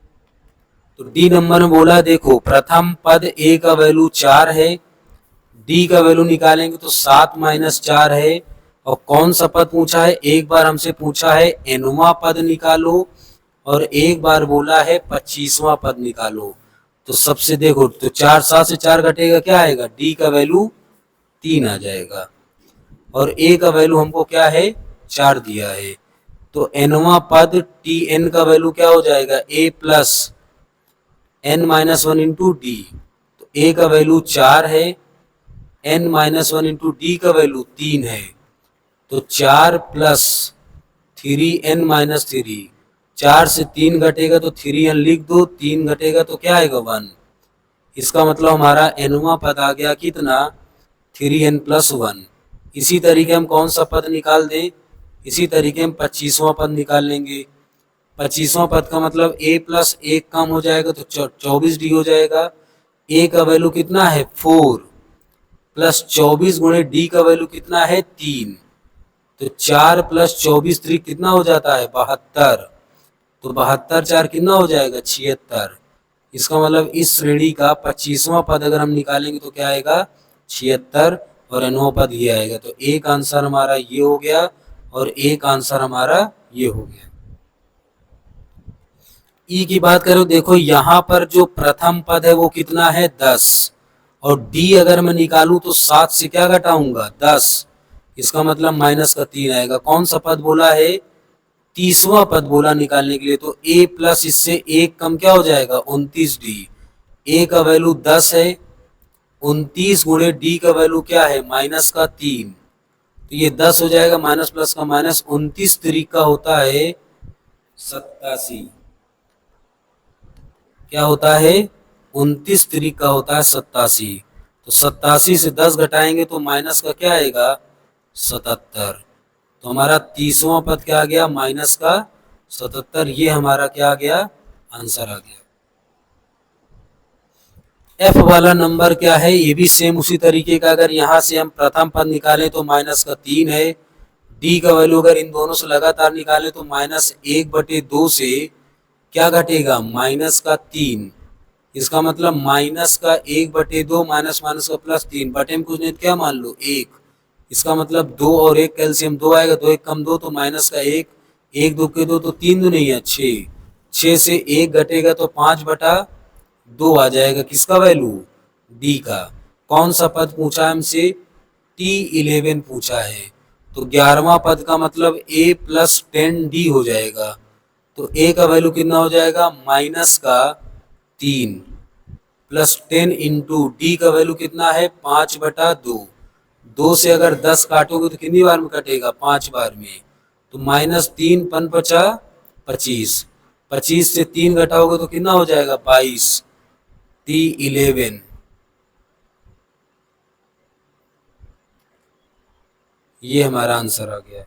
तो डी नंबर में बोला देखो प्रथम पद ए का वैल्यू 4 है, डी का वैल्यू निकालेंगे तो 7 माइनस 4 है। और कौन सा पद पूछा है, एक बार हमसे पूछा है एनवां पद निकालो और एक बार बोला है 25वां पद निकालो। तो सबसे देखो तो 4 7 से 4 घटेगा क्या आएगा डी का वैल्यू 3 आ जाएगा। और a का वैल्यू हमको क्या है 4 दिया है, तो nवां पद tn का वैल्यू क्या हो जाएगा a plus n minus one into D. तो a का वैल्यू 4 है, n minus one into D का वैल्यू 3 है, तो 4 प्लस 3n माइनस 3, 4 से 3 घटेगा तो 3n लिख दो, 3 घटेगा तो क्या आएगा 1। इसका मतलब हमारा nवां पद आ गया कितना 3n प्लस 1। इसी तरीके हम कौन सा पद निकाल दें, इसी तरीके हम 25वां पद निकाल लेंगे। 25वां पद का मतलब a प्लस 1 कम हो जाएगा तो 24d हो जाएगा। a का वैल्यू कितना है 4 प्लस 24 गुणे d का वैल्यू कितना है 3, तो 4 प्लस 24 3 कितना हो जाता है 72, तो 72 4 कितना हो जाएगा 76। इसका मतलब इस श्रेणी का 25वां पद अगर हम निकालेंगे तो क्या आएगा 76 और nवां पद ये आएगा। तो एक आंसर हमारा ये हो गया और एक आंसर हमारा ये हो गया। ई की बात करो, देखो यहाँ पर जो प्रथम पद है वो कितना है 10, और डी अगर मैं निकालूं तो 7 से क्या घटाऊंगा 10, इसका मतलब माइनस का 3 आएगा। कौन सा पद बोला है 30वां पद बोला निकालने के लिए, तो a प्लस इससे 1 कम क्या हो जाएगा 29d। a का वैल्यू 10 है, 29 गुणे d का वैल्यू क्या है माइनस का 3, तो ये 10 हो जाएगा, माइनस प्लस का माइनस, 29 तरीका होता है 87। क्या होता है 29 तरीका होता है 87, तो 87 से 10 घटाएंगे तो माइनस का क्या आएगा 77, तो हमारा 30वां पद क्या आ गया माइनस का 77। ये हमारा क्या आ गया आंसर आ गया। एफ वाला नंबर क्या है, ये भी सेम उसी तरीके का, अगर यहाँ से हम प्रथम पद निकालें तो माइनस का 3 है, डी का वैल्यू अगर इन दोनों से लगातार निकालें तो माइनस 1/2 से क्या घटेगा माइनस का 3। इसका मतलब माइनस का 1/2 माइनस माइनस का प्लस 3, बटे में कुछ नहीं तो क्या मान लो 1। इसका मतलब 2 और 1 कैल्सियम 2 आएगा, 2 1 कम 2 तो माइनस का 1, 1 2 के 2 तो 3 2 नहीं है 6, 6 से 1 घटेगा तो 5/2 आ जाएगा, किसका वैल्यू डी का। कौन सा पद पूछा हमसे T11 पूछा है, तो 11वां पद का मतलब a प्लस 10d हो जाएगा, तो a का वैल्यू कितना हो जाएगा माइनस का 3 प्लस 10 इंटू डी का वैल्यू कितना है 5/2। 2 से अगर 10 काटोगे तो कितनी बार में कटेगा 5 बार में, तो माइनस 3 पन 25, 25 से 3 घटाओगे तो कितना हो जाएगा 22, T11। ये हमारा आंसर आ गया।